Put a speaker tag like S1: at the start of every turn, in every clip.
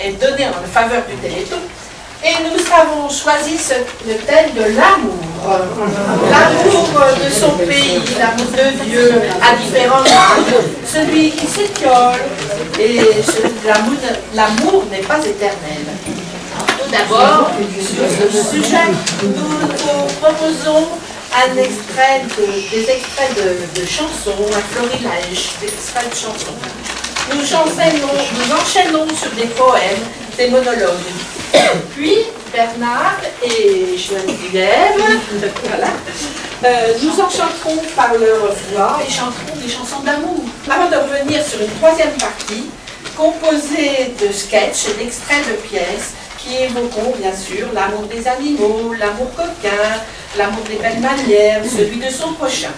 S1: est donné en faveur du Téléthon. Et nous avons choisi le thème de l'amour. L'amour de son pays, l'amour de Dieu, à différents âges. Celui qui s'étiole et l'amour n'est pas éternel. Tout d'abord, sur ce sujet, nous vous proposons des extraits de chansons, un florilège d'extraits de chansons. Nous enchaînons sur des poèmes, des monologues. Puis, Bernard et Geneviève, nous enchanterons par leur voix et chanterons des chansons d'amour. Avant de revenir sur une troisième partie, composée de sketchs et d'extraits de pièces qui évoqueront bien sûr l'amour des animaux, l'amour coquin, l'amour des belles manières, celui de son prochain.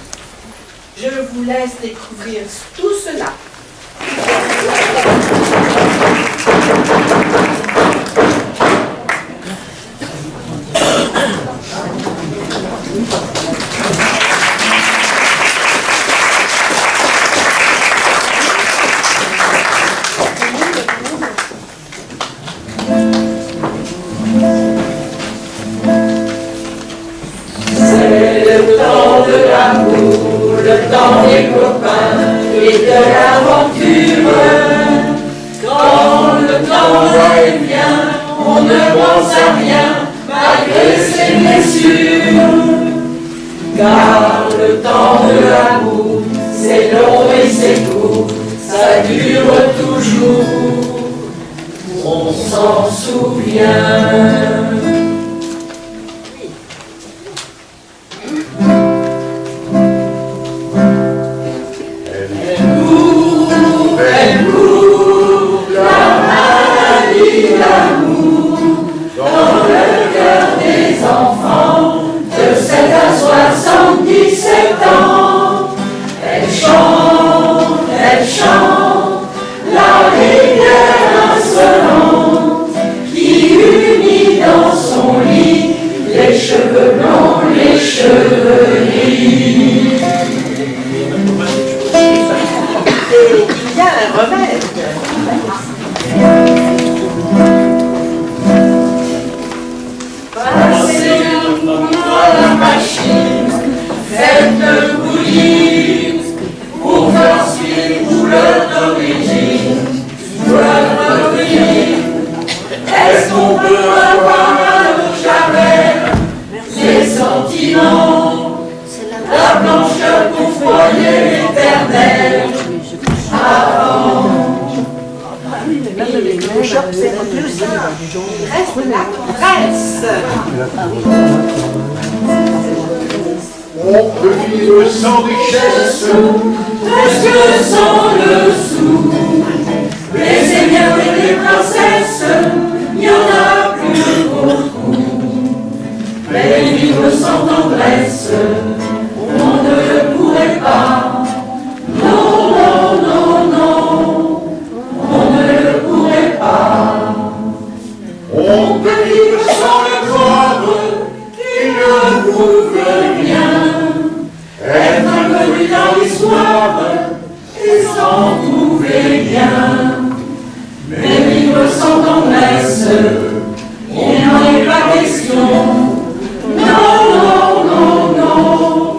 S1: Je vous laisse découvrir tout cela.
S2: Le temps des copains et de l'aventure. Quand le temps va et vient, on ne pense à rien, malgré ses blessures. Car le temps de l'amour, c'est long et c'est court, ça dure toujours, on s'en souvient.
S3: On peut vivre sans richesse,
S2: presque sans le sou. Les seigneurs et les princesses, il n'y en a plus beaucoup. Mais vivre sans tendresse, on ne le pourrait pas. Non, non, non, non, on ne le pourrait pas.
S3: on peut vivre sans le croire,
S2: Qui ne prouve rien, être inconnu dans l'histoire et s'en trouver bien. Mais vivre sans tendresse, il n'en est pas question. Non, non, non, non,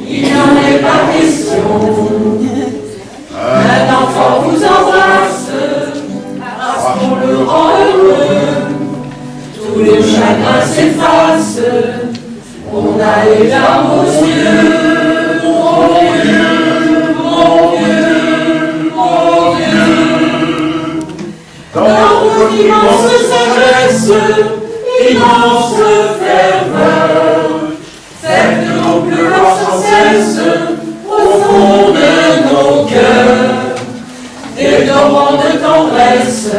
S2: il n'en est pas question. Un enfant vous embrasse parce qu'on le rend heureux. Tous les chagrins s'effacent, on a les larmes aux yeux. Mon Dieu, mon Dieu, mon Dieu. Dans votre immense sagesse, immense ferveur, faites de nos pleurs sans cesse au fond de nos cœurs, des torrents de tendresse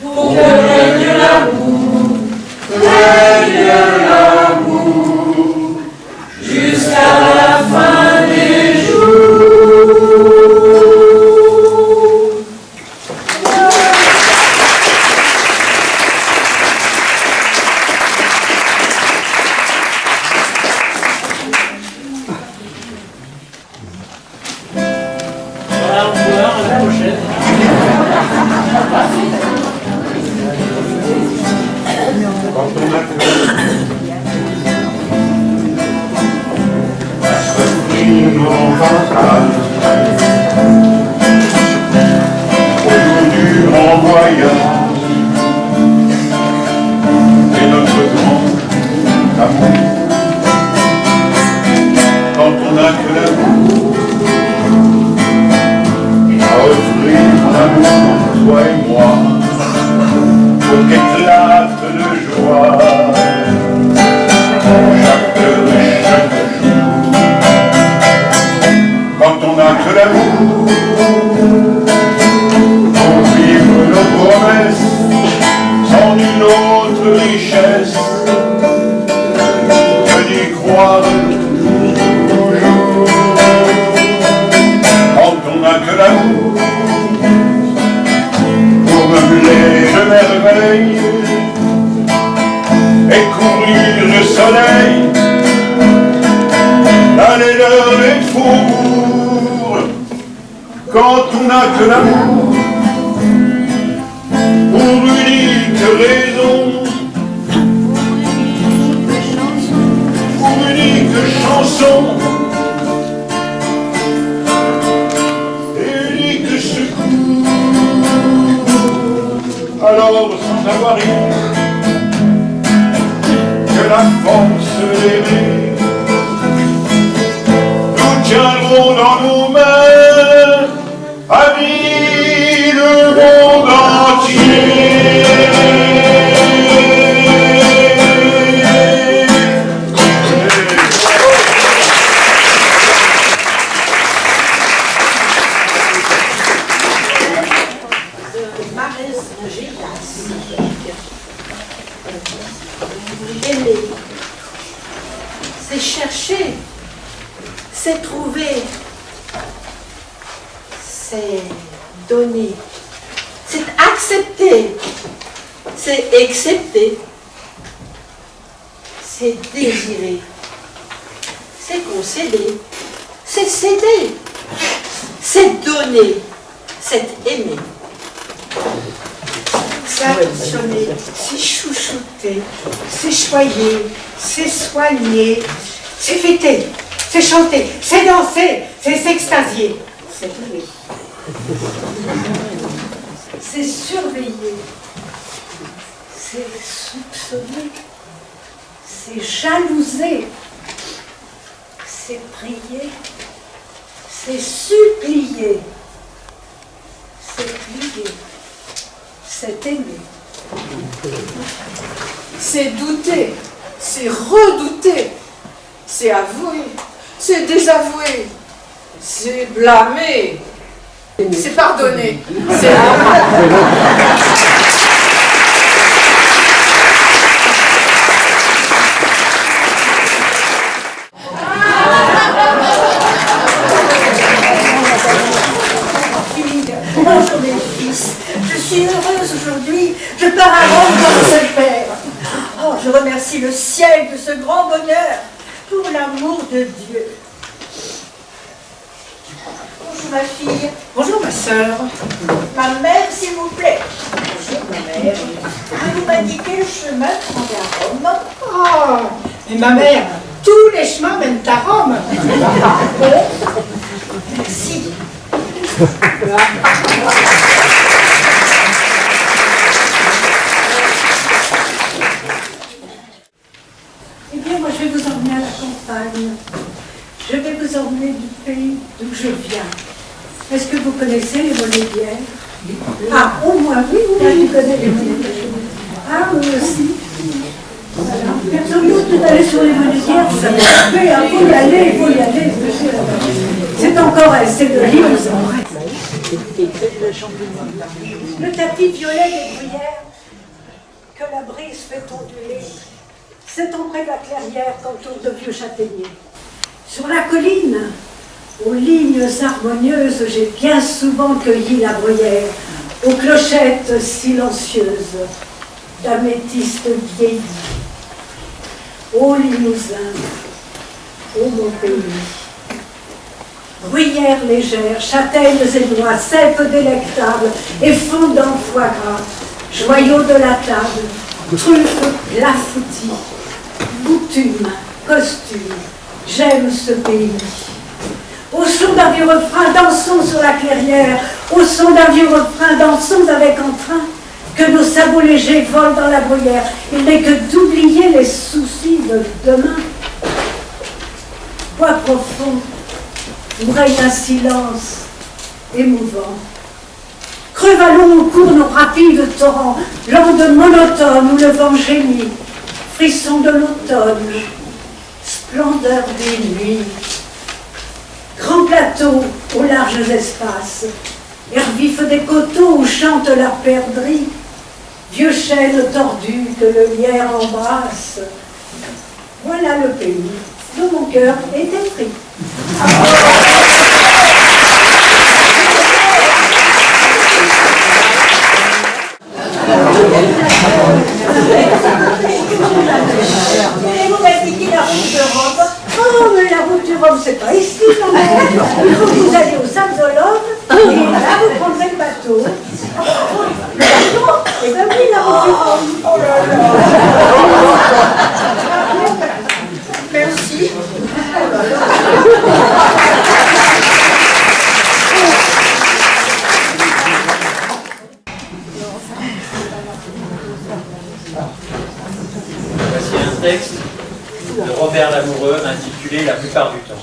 S2: pour que règne l'amour, règne l'amour, jusqu'à la fin des jours.
S4: Voilà, au revoir, à la prochaine.
S3: Aujourd'hui en voyage et notre grand amour. Quand on n'a que l'amour à offrir, mon amour, toi et moi, pour qu'éclate de joie chaque heure et chaque jour. Quand on n'a que l'amour pour vivre nos promesses sans nulle autre richesse que d'y croire toujours. Quand on n'a que l'amour pour meubler de merveilles et couvrir le soleil, d'aller dans les faubourgs. Quand on n'a que l'amour pour l'unique raison, pour l'unique chanson et unique secours. Alors sans avoir rien que la force d'aimer, nous tiendrons dans nos mains, amis, le monde entier.
S1: Aimer, c'est chercher, c'est trouver, c'est donner, c'est accepter, c'est accepter, c'est désirer, c'est concéder, c'est céder, c'est donner, c'est aimer.
S4: C'est affectionner, c'est chouchouter, c'est choyer, c'est soigner, c'est fêter, c'est chanter, c'est danser, c'est s'extasier, c'est rire. C'est surveiller, c'est soupçonner, c'est jalouser, c'est prier, c'est supplier, c'est plier. C'est aimer.
S5: C'est douter, c'est redouter, c'est avouer, c'est désavouer, c'est blâmer, c'est pardonner, c'est
S4: Bonjour mes fils, je suis heureuse aujourd'hui, je pars à Rome comme seul père. Oh, je remercie le ciel de ce grand bonheur pour l'amour de Dieu. Bonjour ma fille.
S5: Bonjour ma sœur.
S4: Ma mère, s'il vous plaît. Bonjour ma mère. Vous m'indiquez le chemin pour aller à Rome.
S5: Oh, mais ma mère, tous les chemins mènent à Rome.
S4: Merci. Eh bien, moi, je vais vous emmener à la campagne. Je vais vous emmener du pays d'où je viens. Est-ce que vous connaissez les Monédières? Ah, au moins, oui, tu connais les Monédières. Ah, oui aussi. Voilà. Personne d'autre d'aller sur les Monédières, vous savez, il faut y aller, il faut y aller. C'est encore assez de livres. Le tapis violet des bruyères que la brise fait onduler s'étend près de la clairière qu'entourent de vieux châtaigniers. Sur la colline, aux lignes harmonieuses, j'ai bien souvent cueilli la bruyère, aux clochettes silencieuses d'améthyste vieilli. Ô Limousin, ô mon pays, bruyères légères, châtaignes et noix, cèpes délectables et fondants foie gras, joyaux de la table, truffes clafoutis, coutumes, costumes, j'aime ce pays. Ô Au son d'un vieux refrain, dansons sur la clairière. Au son d'un vieux refrain, dansons avec entrain. Que nos sabots légers volent dans la bruyère. Il n'est que d'oublier les soucis de demain. Bois profond, où règne un silence émouvant. Creux vallons où courent nos rapides torrents, landes monotones où le vent gémit, frisson de l'automne, splendeur des nuits. Grands plateaux aux larges espaces, air vif des coteaux où chante la perdrix, vieux chênes tordus que le lierre embrasse. Voilà le pays dont mon cœur était pris. Et vous m'expliquez la route de Rome. Oh, mais la route du Rome, c'est pas ici, quand même. Il faut que vous alliez au Saint-Zolone, et là, vous prendrez le bateau. Le bateau? Et bien oui, la route du Rome. Oh là là.
S1: Merci.
S6: Voici un texte de Robert Lamoureux intitulé « La plupart du temps ».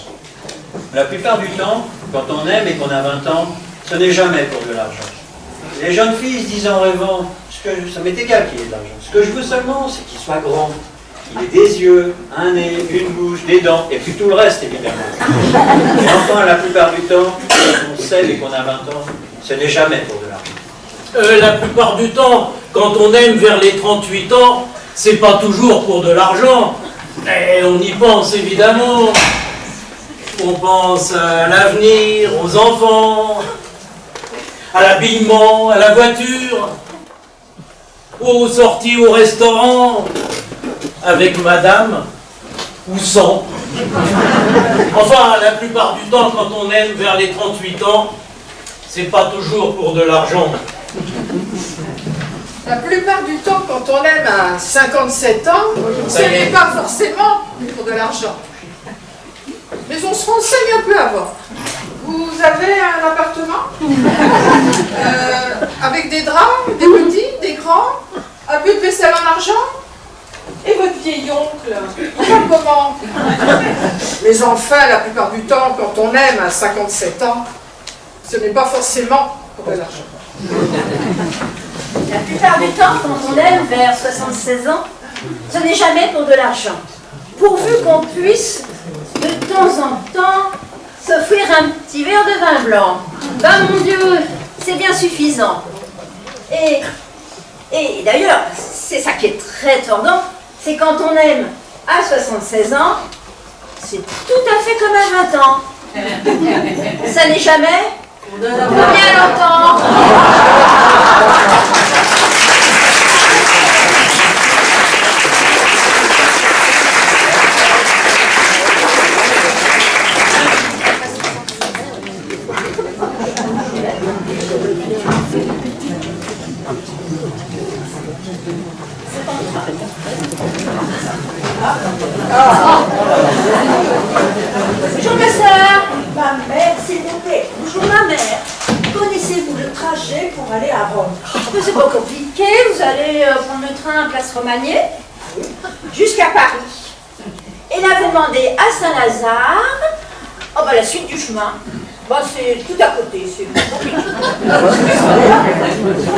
S6: La plupart du temps, quand on aime et qu'on a 20 ans, ce n'est jamais pour de l'argent. Les jeunes filles se disent en rêvant, ça m'est égal qu'il ait de l'argent. Ce que je veux seulement, c'est qu'il soit grand, qu'il ait des yeux, un nez, une bouche, des dents, et puis tout le reste, évidemment. Et enfin, la plupart du temps, quand on sait et qu'on a 20 ans, ce n'est jamais pour de l'argent.
S7: La plupart du temps, quand on aime vers les 38 ans, c'est pas toujours pour de l'argent. Et on y pense évidemment. On pense à l'avenir, aux enfants, à l'habillement, à la voiture, aux sorties au restaurant, avec madame ou sans. Enfin, la plupart du temps, quand on aime vers les 38 ans, c'est pas toujours pour de l'argent.
S1: La plupart du temps, quand on aime à 57 ans, ce n'est pas forcément pour de l'argent. Mais on se renseigne un peu avant. Vous avez un appartement avec des draps, des petits, des grands, un peu de vaisselle en argent. Et votre vieil oncle, il va comment? Mais enfin, la plupart du temps, quand on aime à 57 ans, ce n'est pas forcément pour de l'argent.
S8: La plupart du temps, quand on aime vers 76 ans, ce n'est jamais pour de l'argent. Pourvu qu'on puisse, de temps en temps, s'offrir un petit verre de vin blanc. Ben mon Dieu, c'est bien suffisant. Et d'ailleurs, c'est ça qui est très tordant, c'est quand on aime à 76 ans, c'est tout à fait comme à 20 ans. Ça n'est jamais pour bien longtemps. Bonjour ma soeur.
S4: Ma mère, s'il vous plaît.
S8: Bonjour ma mère.
S4: Connaissez-vous le trajet pour aller à Rome?
S8: Mais c'est pas compliqué, vous allez prendre le train à Place Romagné jusqu'à Paris. Et là vous demandez à Saint-Lazare, oh bah la suite du chemin. Bah c'est tout à côté, c'est pas compliqué.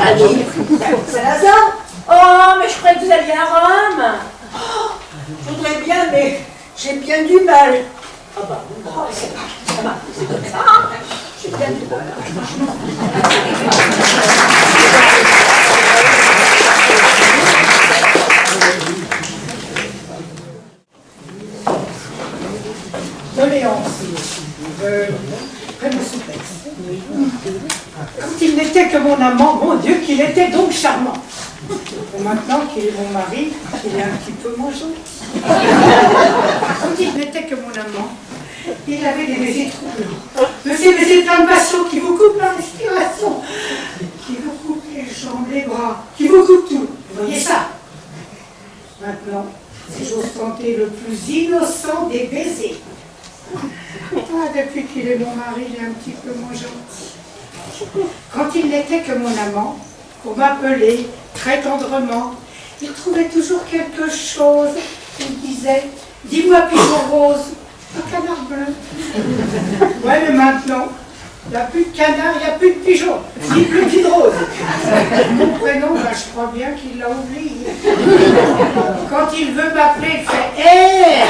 S8: Allez,
S4: Saint-Lazare?
S8: oh mais je croyais que vous alliez à Rome.
S4: Oh, je voudrais bien, mais j'ai bien du mal. Ah bah, oh, ça va, c'est comme ça. J'ai bien du mal.
S5: Doléance. Vraiment souplesse. Quand il n'était que mon amant, mon Dieu, qu'il était donc charmant. Et maintenant qu'il est mon mari, il est un petit peu mon jour. Quand il n'était que mon amant, il avait des baisers troublants. De ces baisers pleins de passion qui vous coupent la respiration, qui vous coupent les jambes, les bras, qui vous coupent tout. Vous voyez ça? Maintenant, si j'ose tenter le plus innocent des baisers, Ah, depuis qu'il est mon mari, il est un petit peu moins gentil. Quand il n'était que mon amant, pour m'appeler très tendrement, il trouvait toujours quelque chose. Il disait, dis-moi pigeon rose, un canard bleu. Ouais, mais maintenant, il n'y a plus de canard, il n'y a plus de pigeon, ni plus de rose. Mon prénom, ben, je crois bien qu'il l'a oublié. Quand il veut m'appeler, il fait hé.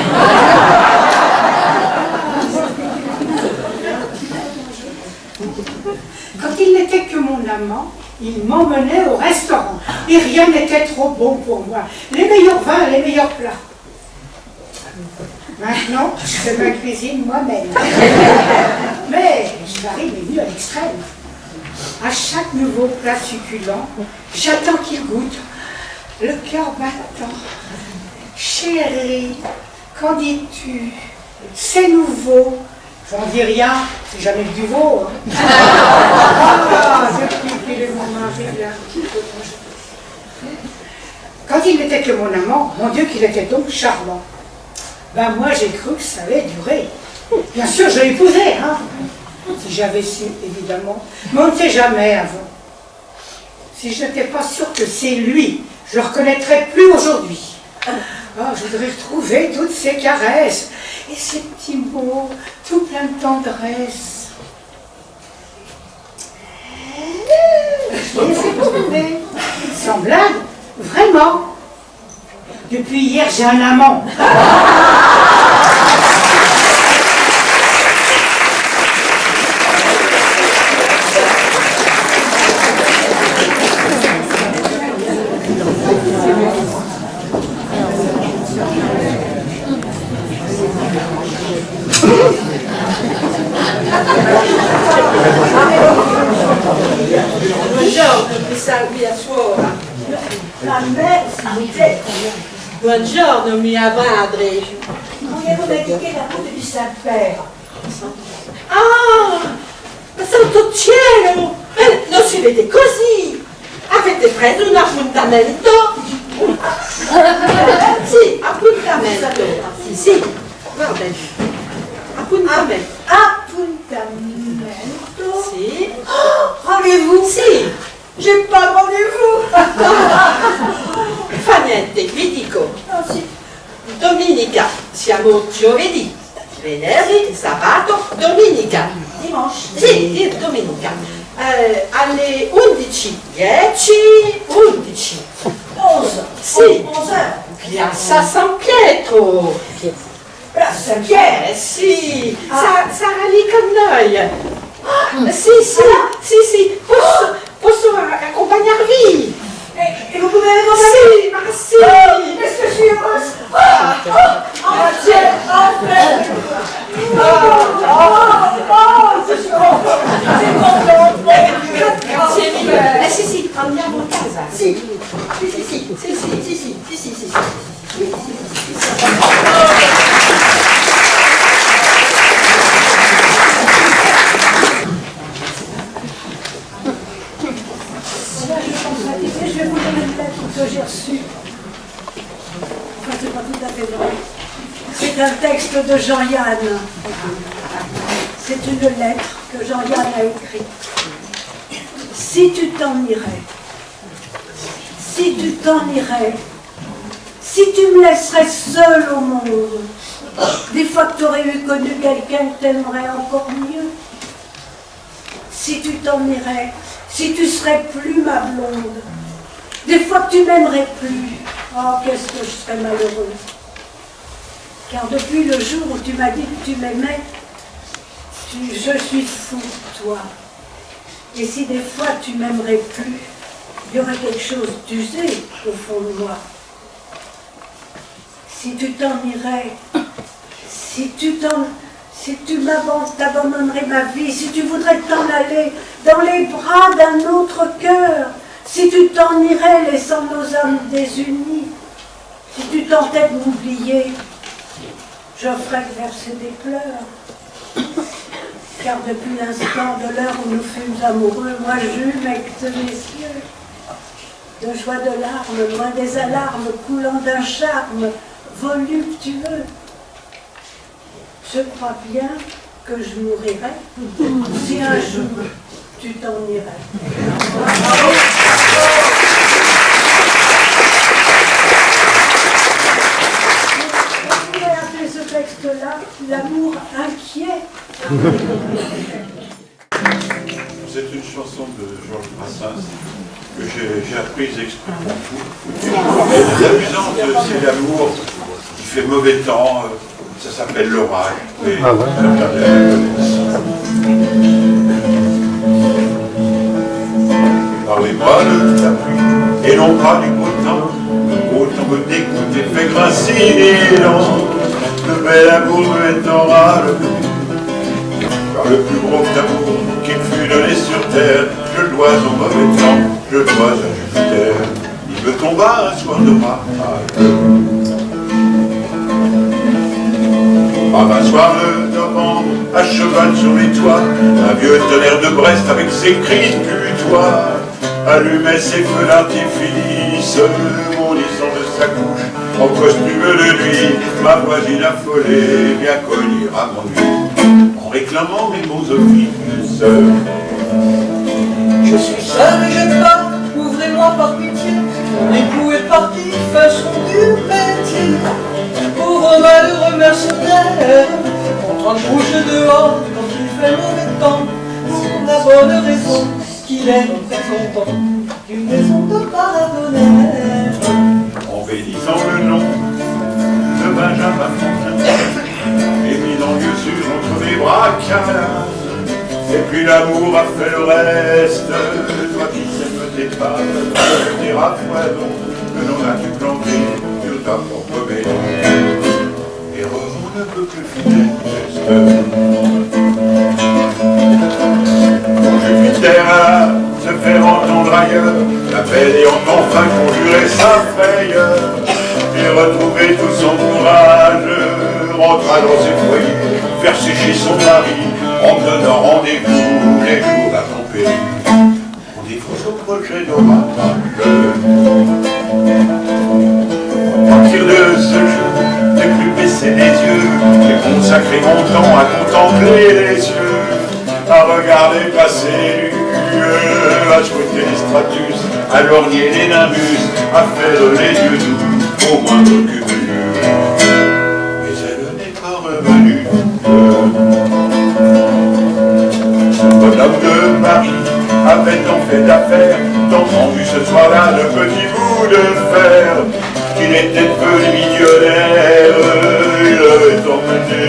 S5: Quand il n'était que mon amant, il m'emmenait au restaurant. Et rien n'était trop bon pour moi. Les meilleurs vins, les meilleurs plats. Maintenant, je fais ma cuisine moi-même. Mais je varie mes vues à l'extrême. À chaque nouveau plat succulent, j'attends qu'il goûte. Le cœur battant. Chérie, qu'en dis-tu? C'est nouveau. J'en dis rien, c'est jamais du veau. Hein. Ah, depuis qu'il est mon mari, il est un petit peu changé. Quand il n'était que mon amant, mon Dieu qu'il était donc charmant. Ben moi j'ai cru que ça allait durer. Bien sûr je l'épousais, hein. Si j'avais su, évidemment. Mais on ne sait jamais avant. Si je n'étais pas sûre que c'est lui, je le reconnaîtrais plus aujourd'hui. Oh, je voudrais retrouver toutes ces caresses et ces petits mots, tout plein de tendresse. Je les ai trouvés. Sans blague, vraiment. Depuis hier, j'ai un amant.
S1: Buongiorno, mi salvi a suora.
S4: La mère, c'était...
S1: Buongiorno, mia madre.
S4: Voulez-vous m'indiquer la route du Saint-Père?
S1: Ah, santo cielo! Non si vede così! Avete preso un appuntamento? Sì, appuntamento. Sì, guarda. Appuntamento.
S4: Appuntamento?
S1: Sì.
S4: Oh, rendez-vous?
S1: Sì.
S4: J'ai pas de rendez-vous.
S1: Fa niente, vi dico.
S4: Ah, sì.
S1: Domenica siamo giovedì, venerdì, sabato, domenica.
S4: Dimanche.
S1: Sì, domenica. Alle 11:10, 11.
S4: 11.
S1: Sì.
S4: 11 heures.
S1: Piazza San Pietro.
S4: Place Saint-Pierre.
S1: Sì, sarà lì con noi. Sì, posso accompagnarvi.
S4: Et vous pouvez m'accompagner?
S1: Sì, ma sì.
S4: Est-ce que je suis heureuse? Grazie. Je suis contente.
S1: Grazie mille. Sì, andiamo a casa. Sì.
S4: Je vais vous donner une lettre que j'ai reçue. Enfin, c'est pas tout à fait vrai. C'est un texte de Jean-Yann. C'est une lettre que Jean-Yann a écrite. Si tu t'en irais, si tu t'en irais, si tu me laisserais seule au monde, des fois que tu aurais eu connu quelqu'un que t'aimerais encore mieux, si tu t'en irais, si tu serais plus ma blonde, des fois que tu m'aimerais plus, oh qu'est-ce que je serais malheureuse. Car depuis le jour où tu m'as dit que tu m'aimais, je suis fou de toi. Et si des fois tu m'aimerais plus, il y aurait quelque chose d'usé au fond de moi. Si tu t'en irais, si tu t'abandonnerais ma vie, si tu voudrais t'en aller dans les bras d'un autre cœur, si tu t'en irais laissant nos âmes désunies, si tu tentais de m'oublier, je ferais verser des pleurs. Car depuis l'instant de l'heure où nous fûmes amoureux, moi j'humecte mes yeux. De joie de larmes, loin des alarmes, coulant d'un charme voluptueux. je crois bien que je mourirai si un jour tu t'en irais. On pourrait appeler ce texte-là l'amour inquiet.
S3: C'est une chanson de Georges Brassens que j'ai apprise exprès pour vous. La amusante, c'est l'amour qui fait mauvais temps, ça s'appelle l'orage. Parlez-moi de la pluie et non pas du beau temps. Le beau temps me dégoûte et fait grincer les dents. Le bel amour me est en râle. Car le plus gros amour qui fut donné sur terre, je le dois au mauvais temps, je le dois à Jupiter. Il me tomba un soir d'orage. Un soir de novembre, à cheval sur les toits, un vieux tonnerre de Brest avec ses cris de putois allumait ses feux d'artifice, bondissant de sa couche en costume de nuit. Ma voisine affolée vient cogner à mon nuit en réclamant mes beaux offices.
S2: Je suis seul et j'ai pas, ouvrez-moi par pitié. Mon époux est parti faire son dur métier. Pauvre malheureux mercenaire, en train de bouger dehors quand il fait mauvais temps, pour la bonne raison qu'il est très content d'une maison de paratonnerre.
S3: En bénissant le nom de Benjamin Franklin, et mis dans lieu sûr entre mes bras câlins. Et puis l'amour a fait le reste, toi qui sèmes tes pas, tes raffoisons, que l'on a dû planter sur ta propre maison. Et on ne peut que funeste. Quand Jupiter alla se faire entendre ailleurs, la belle ayant enfin conjuré sa frayeur, et retrouvé tout son courage, rentra dans ses foyers, faire sécher son mari, en donnant rendez-vous les jours à tempérer. On défonce au projet d'orage. À partir de ce jour, j'ai plus baissé les yeux, j'ai consacré mon temps à contempler les cieux, à regarder passer les nues, à scruter les stratus, à lorgner les nimbus, à faire les yeux doux au moindre cumulus. Mais elle n'est pas revenue. Bonhomme de Paris avait tant fait d'affaires, tant vendu ce soir-là de petits bouts de fer, qu'il était devenu millionnaire. Il avait emmené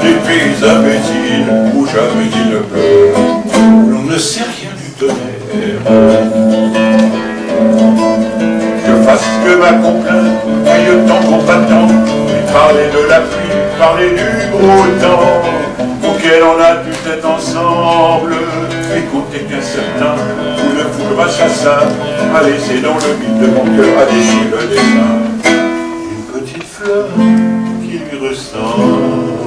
S3: des pays imbéciles où jamais il ne pleure, où l'on ne sait rien du tonnerre. Je fasse que ma complainte, aille tant combattant, lui parler de la pluie, parler du gros temps, auquel on a dû être ensemble, et compter qu'un certain coup de foudre à chassa a laissé dans le vide de mon cœur à déchirer le dessin une petite fleur qui lui ressemble.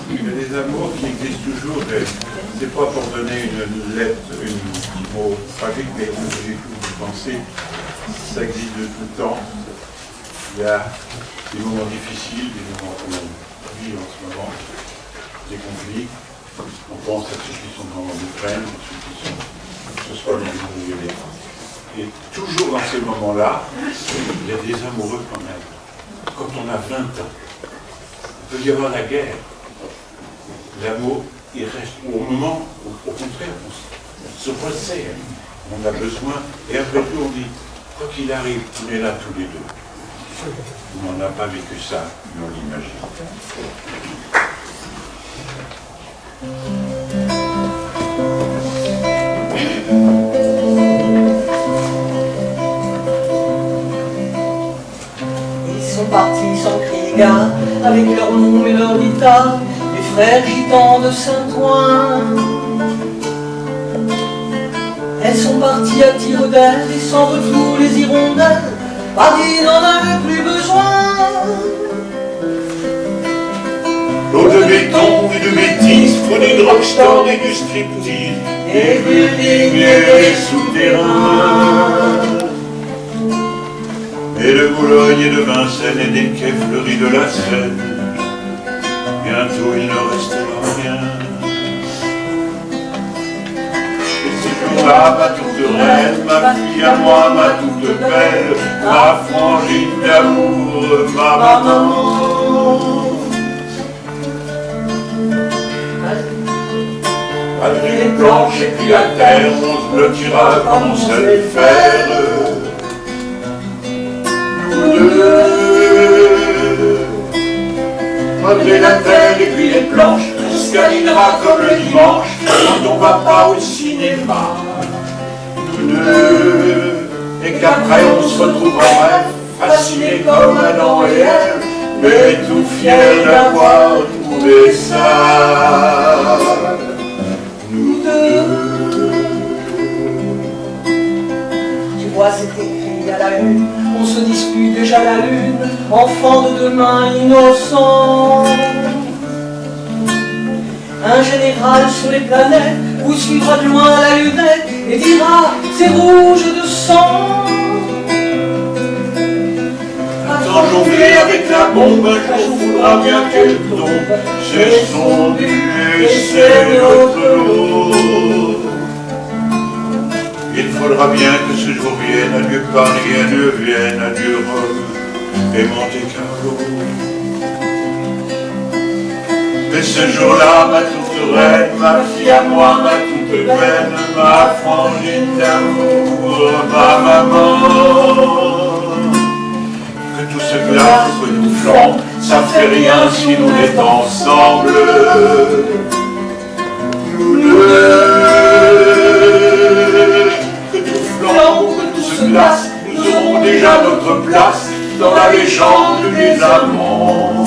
S3: Il y a des amours qui existent toujours. C'est pas pour donner une lettre, un petit mot tragique, mais j'ai tout pensé. Ça existe de tout temps. Il y a des moments difficiles, des moments qu'on vit en ce moment, des conflits. On pense à ceux qui sont en Ukraine, ceux qui sont, que ce soit les violés. Et toujours dans ces moments-là, il y a des amoureux quand même. Quand on a 20 ans, il peut y avoir la guerre. L'amour, il reste au moment où, au contraire, on se resserre, on a besoin, et après tout, on dit, quoi qu'il arrive, on est là tous les deux. On n'a pas vécu ça, mais on l'imagine.
S2: Ils sont partis sans crier gare, avec leur nom et leur guitare, les frères gitans de Saint-Ouen. Elles sont parties à tire d'aile et sans retour les hirondelles, Paris n'en avait plus besoin.
S3: L'eau de béton et de bêtises entre du drugstore et du striptease, des buildings et des souterrains. Et de Boulogne et de Vincennes et des quais fleuris de la Seine, bientôt il ne restera rien. Et ces jours-là, ma toute reine, ma fille à moi, ma toute belle, ma frangine d'amour, ma maman. Malgré les planches et puis la terre, on se blottira comme on sait le faire. Malgré la terre et puis les planches, on se câlinera comme le dimanche quand on va pas au cinéma. Nous deux, et qu'après on se retrouve en rêve, fascinés comme Adam et Ève, mais tout fiers d'avoir trouvé ça. Nous deux.
S2: Tu vois, c'est écrit à la une, on se dispute déjà la lune, enfant de demain innocent. Un général sur les planètes vous suivra de loin à la lunette et dira c'est rouge de sang.
S3: Attends jongler avec la bombe, un jour voudra bien qu'elle tombe. C'est son but et c'est notre lot. Il faudra bien que ce jour vienne, adieu Paris, adieu Vienne, adieu Rome et Monte Carlo. Mais ce jour-là, ma toute reine, ma fille à moi, ma toute belle, ma frangine d'amour, ma maman. Que tout se glace, que tout flambe, ça fait rien si nous est ensemble. Nous deux. Que tout flambe, que tout se glace, nous aurons déjà notre place dans la légende des amants.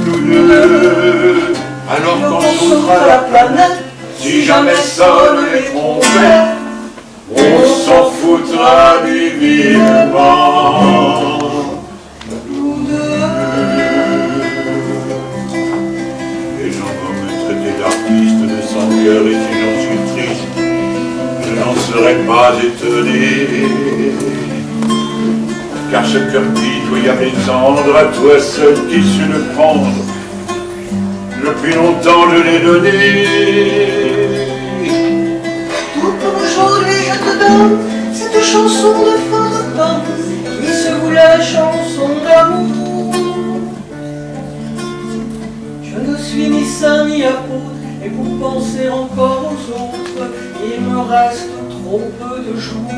S3: Nous deux. Alors quand sautera la planète, si jamais sonnent les trompettes, on s'en foutra du vivant. Nous deux. Les gens vont me traiter d'artiste, de sans cœur, et si j'en suis triste, je n'en serais pas étonné. Car ce cœur pitoyable et tendre, à toi seul qui su le prendre, depuis longtemps je l'ai donné.
S2: Tout comme aujourd'hui je te donne cette chanson de fin d'automne qui se voulait chanson d'amour. Je ne suis ni saint ni apôtre, et pour penser encore aux autres, il me reste trop peu de jours.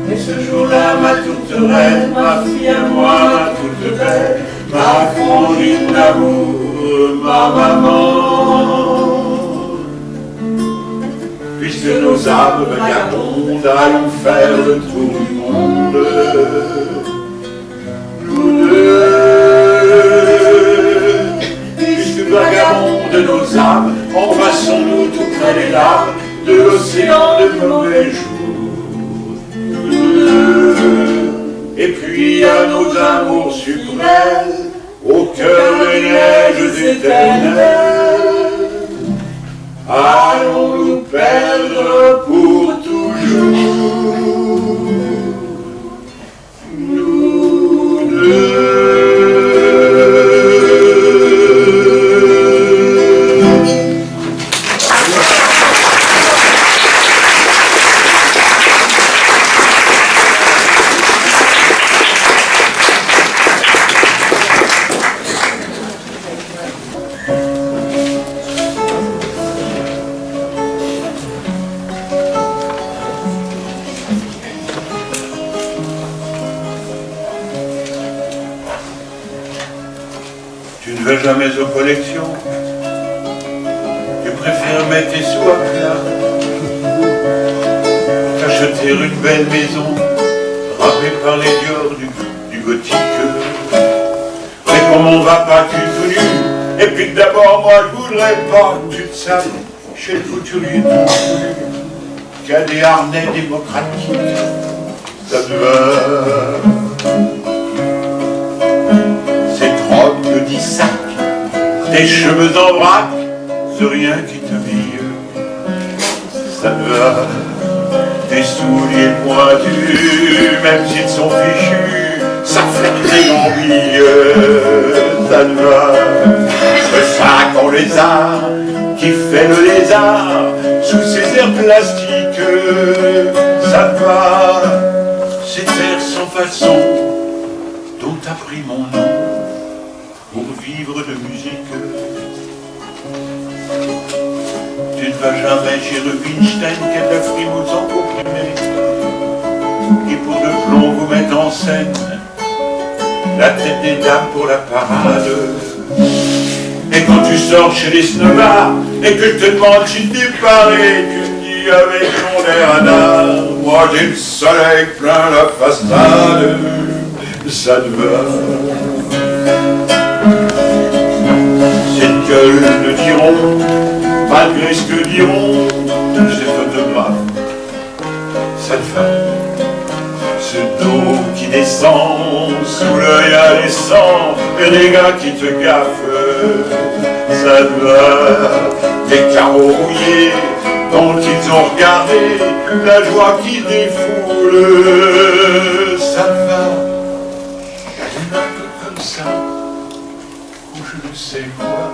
S3: Et ce jour-là, ma toute reine, ma fille à moi, ma toute belle, ma frangine d'amour, ma maman. Puisque nos âmes vagabondes allons faire le tour du monde, nous deux. Puisque vagabondes nos âmes, embrassons-nous tout près des larmes de l'océan de mauvais jours. Et puis à nos amours suprêmes, au cœur des neiges éternelles, allons nous perdre pour toujours, nous deux. Tu ne vas jamais aux collections, tu préfères mettre tes sous à plat, t'acheter une belle maison, drapée par les diors du gothique. Mais comme on va pas tout nu, et puis d'abord moi je voudrais pas que tu te saches chez le couturier tout nu, qu'il y a des harnais démocratiques, ça te va. Ces robes tes cheveux en vrac, c'est rien qui te brille. Ça te va, tes souliers pointus, même s'ils sont fichus, ça fait des gambilles. Ça te va, ce sac en lézard qui fait le lézard sous ses airs plastiques. Ça te va, ces airs sans façon dont t'as pris mon nom pour vivre de musique. Tu ne vas jamais chez Rubinstein qu'elle a frimousse en comprimé, et pour de plomb vous mettre en scène la tête des dames pour la parade. Et quand tu sors chez les snobbards et que je te demande si t'es paré, tu me dis avec ton air anard, moi j'ai le soleil plein la façade. Ça te va. Cette gueule de diront, malgré ce que diront ces photographes, ça te va. Ce dos qui descend sous l'œil indécent et des gars qui te gaffent, ça te va. Des carreaux rouillés dont ils ont regardé la joie qui défoule, ça te va. Une main comme ça, ou je ne sais quoi,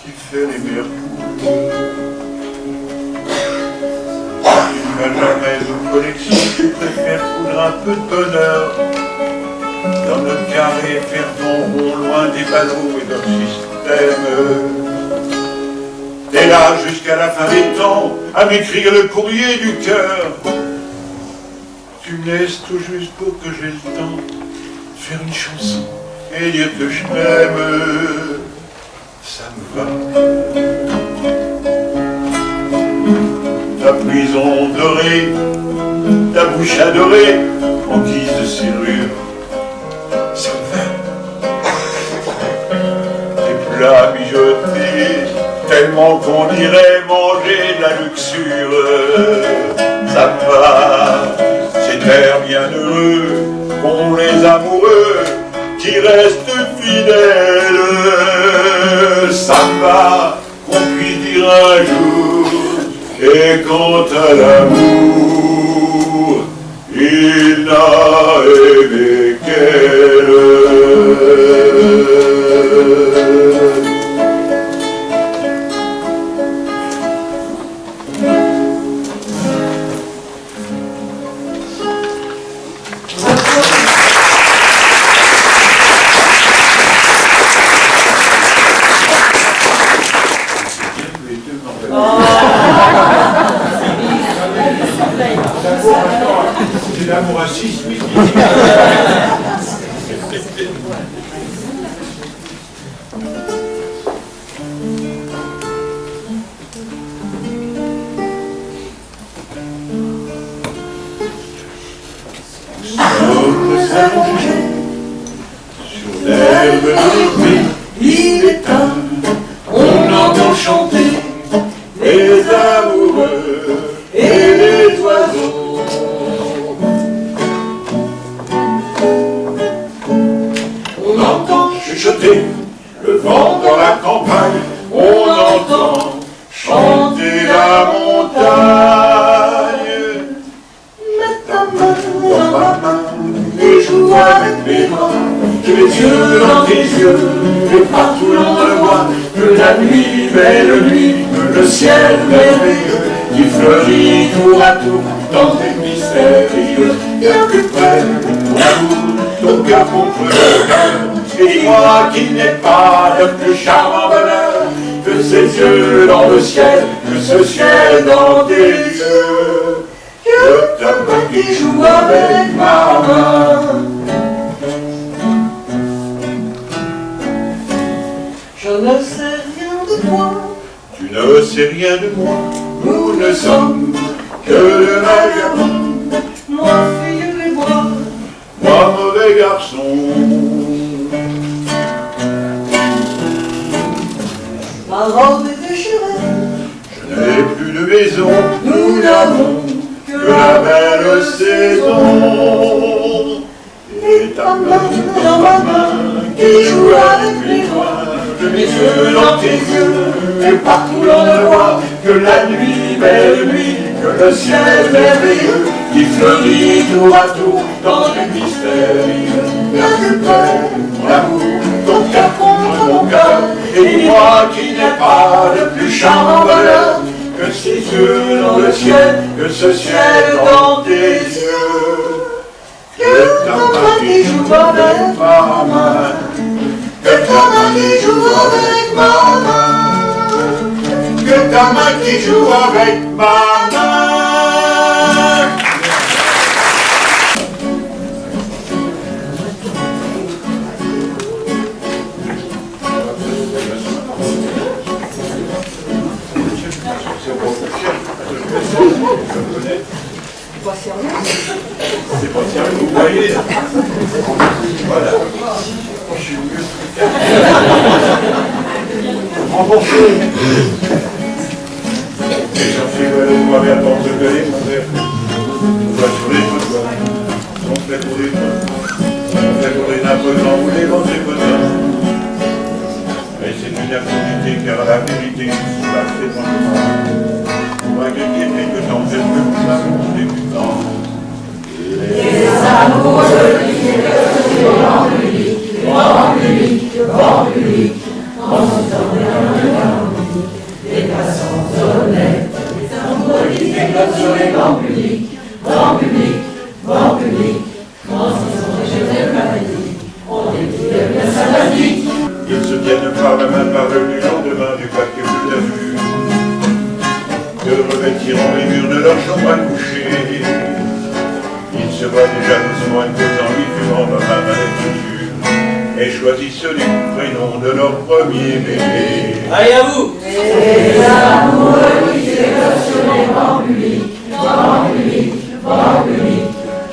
S3: qui fait les mercoules. Tu ne vas jamais aux collections, tu préfères coudre un peu de bonheur dans notre carré, faire ton rond loin des ballots et leur système. T'es là jusqu'à la fin des temps à m'écrire le courrier du cœur. Tu me laisses tout juste pour que j'ai le temps de faire une chanson et dire que je t'aime. Ça me va. Ta prison dorée, ta bouche adorée en guise de serrure, ça me va. Tes plats mijotés, tellement qu'on dirait manger de la luxure, ça me va. Ces terres bien heureux qu'ont les amoureux qui restent fidèles, ça me va qu'on puisse dire un jour. Et quant à l'amour, il n'a aimé qu'elle. C'est l'amour à 6, oui. Sur l'herbe de l'été, il est tard, on entend chanter les amoureux et les oiseaux. On entend chuchoter le vent dans la campagne, on entend chanter la montagne. Mets ta main dans ma main et joue avec mes bras. Que les yeux dans tes yeux et partout l'on te voit. Que la nuit, belle nuit, que le ciel merveilleux qui fleurit tour à tour dans tes mystérieux. Bien plus près, ton amour, ton cœur contre le cœur. Et dis-moi qu'il n'est pas le plus charmant bonheur que ces yeux dans le ciel, que ce ciel dans tes yeux. Que ta main qui joue avec ma main.
S2: Je ne sais rien de toi,
S3: Tu ne sais rien de moi, nous ne sommes que de vagabonds.
S2: moi fille des bois,
S3: Moi mauvais garçon.
S2: ma robe est déchirée,
S3: Je n'ai plus de maison,
S2: nous n'avons
S3: que la belle saison. Et ta main dans ma main qui joue avec les doigts. Je mes yeux dans tes yeux, et partout l'on ne voit que la nuit, belle nuit, que le ciel merveilleux, qui fleurit tour à tour dans le mystère. Viens plus près, mon amour, ton cœur contre mon cœur, et dis-moi qui n'est pas le plus charmant bonheur que ces yeux dans le ciel, que ce ciel dans tes yeux. Que ta main qui joue avec ma main, que ta main qui joue avec ma main, que ta main qui joue avec ma main. C'est pas sérieux, vous voyez. Voilà. Je suis mieux. Remboursé. Et chercher le doigt vers ton secret, mon frère. On va sur les feux, quoi. On fait pour les feux. On fait pour les imposants ou les grands imposants. Mais c'est une absurdité, car la vérité, c'est pas très bon. On va gagner quelque temps, c'est plus pour ça qu'on débutant.
S2: Les amours de l'île, en public, en public, en public, en se donnant des passants honnêtes, les amours qui s'éclatent sur les bancs publics, bancs publics, bancs publics, en se disant je t'aime la vie, on est bien sympathique.
S3: Ils se tiennent par la main parvenus lendemain du paquet bleu d'azur, que revêtiront les murs de leur chambre à coucher. Ils se voient déjà doucement imposant, lui fumant dans la main les et choisissent les prénoms de leur premier bébé.
S7: Allez, à vous!
S2: Les amoureux qui s'éclatent sur les bancs publics, bancs publics, bancs publics,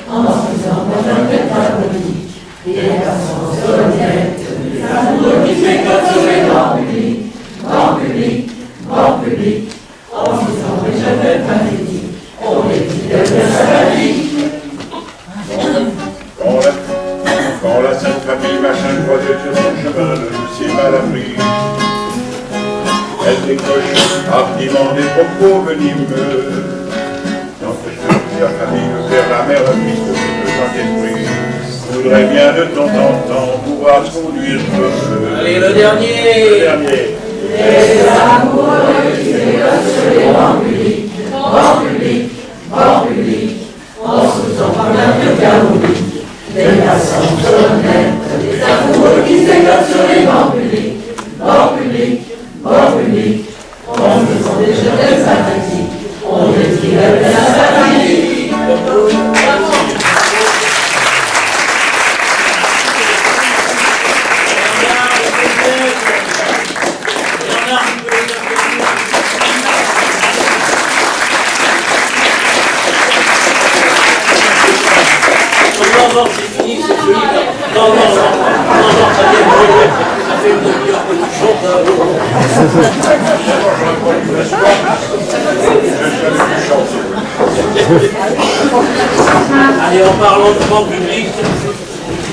S2: en se disant dans un bête harmonique, des passants honnêtes. Les amoureux qui s'éclatent sur les bancs publics, bancs publics, bancs publics, en se disant je t'aime pathétique, on est fidèles bien sympathiques.
S3: Quand la sainte famille machin croisait sur son chemin le dossier mal appris, elle décoche hardiment des propos venimeux. N'empêche que la famille, le père, la mère, le fils, le Saint-Esprit voudrait bien de temps en temps pouvoir se conduire heureux.
S7: Allez, le dernier!
S3: Le dernier.
S2: Les amoureux qui s'éclatent sur les bancs publics, bancs publics, bancs publics, en se faisant par la pure harmonique. Des passants honnêtes, des amoureux qui s'éclatent sur les bancs publics, bancs publics, bancs publics, en faisant des jeux sympathiques, on est fidèles bien sympathiques.
S7: Non, c'est fini, c'est joli. Non, ça vient de brûler. Ça fait une demi-heure que tu chantes. Allez, en parlant de banc public,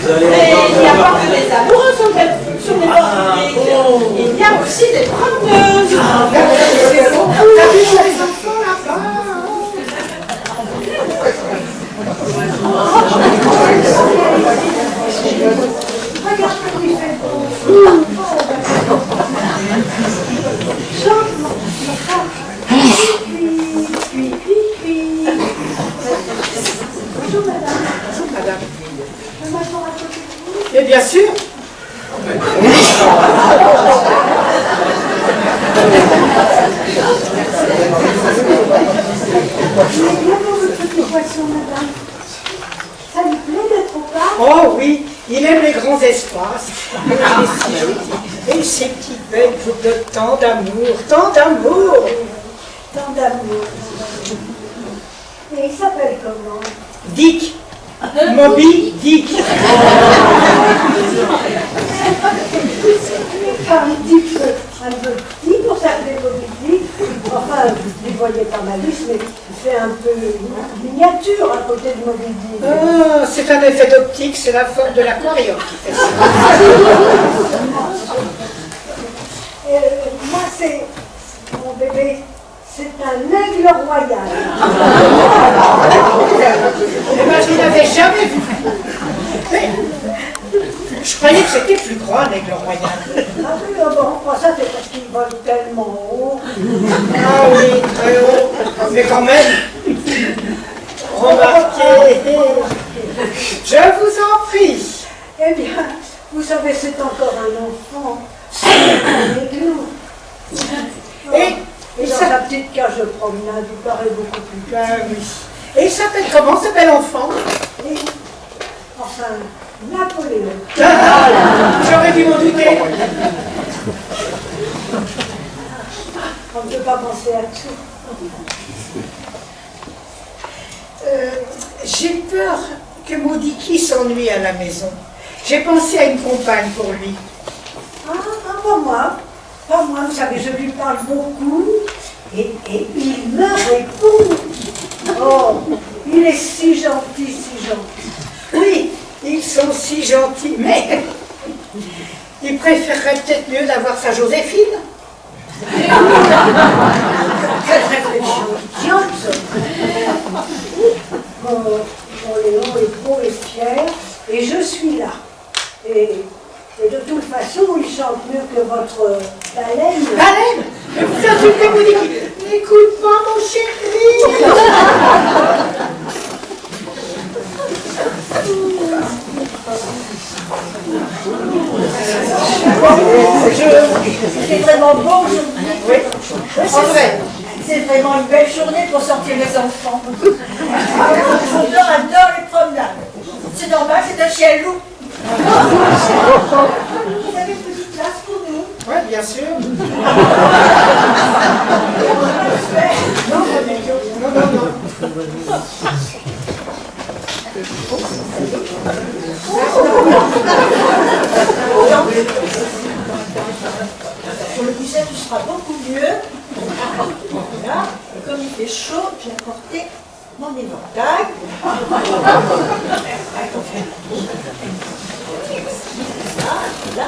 S7: vous allez
S1: Mais
S7: entendre...
S1: il n'y a pas que des amoureux sur les bancs publics. Il y a aussi des promeneuses. T'as vu les enfants là-bas?
S4: Regarde comme il fait beau. Bonjour madame.
S5: Bonjour madame.
S4: Je m'assois à côté de vous.
S5: Et bien sûr.
S4: C'est bien pour votre petit poisson madame. Ça lui plaît d'être au parc?
S5: Oh oui, il aime les grands espaces. Et ces petites belles boucles de tant d'amour, tant d'amour.
S4: Tant d'amour. Et il s'appelle comment?
S5: Dick. Moby Dick.
S4: Un peu petit pour s'appeler Moby Dick. Enfin, vous ne voyez pas Malus, mais il fait un peu miniature à côté de Moby Dick.
S5: Ah, c'est un effet d'optique, c'est la forme de l'aquarium qui fait ça.
S4: c'est, mon bébé, c'est un aigle royal.
S5: Eh ben, je n'avais jamais vu. Mais, je croyais que c'était plus grand, l'aigle royal.
S4: Ah oui, bon, ça c'est parce qu'il vole tellement haut.
S5: Ah oui, très haut. Mais quand même, remarquez, je vous en prie.
S4: Eh bien, vous savez, c'est encore un enfant. C'est un aigle. Et dans sa petite cage de promenade, il paraît beaucoup plus
S5: Ben oui. Et il s'appelle comment, ce bel enfant?
S4: Et, enfin, Napoléon.
S5: J'aurais dû m'en douter.
S4: On ne peut pas penser à tout.
S5: J'ai peur que Maudiki s'ennuie à la maison. J'ai pensé à une compagne pour lui.
S4: Ah, pas moi. Pas moi, vous savez, je lui parle beaucoup et il me répond. Oh, il est si gentil, si gentil.
S5: Oui, ils sont si gentils, mais il préférerait peut-être mieux d'avoir sa Joséphine.
S4: Quelle réflexion idiote. Mon Léon est beau et fier et je suis là. Et de toute façon, il chante mieux que votre baleine.
S5: Baleine, mais vous insultez Maudiki. N'écoute pas, mon chéri.
S4: C'est vraiment beau aujourd'hui.
S5: Oui, c'est vrai.
S4: C'est vraiment une belle journée pour sortir les enfants. J'adore les promenades. C'est normal, c'est un chien loup. Vous avez une petite place pour nous?
S5: Oui, bien sûr. Non.
S4: Sur le coussin, tu seras beaucoup mieux. Voilà. Et comme il fait chaud, j'ai apporté mon éventail. Là.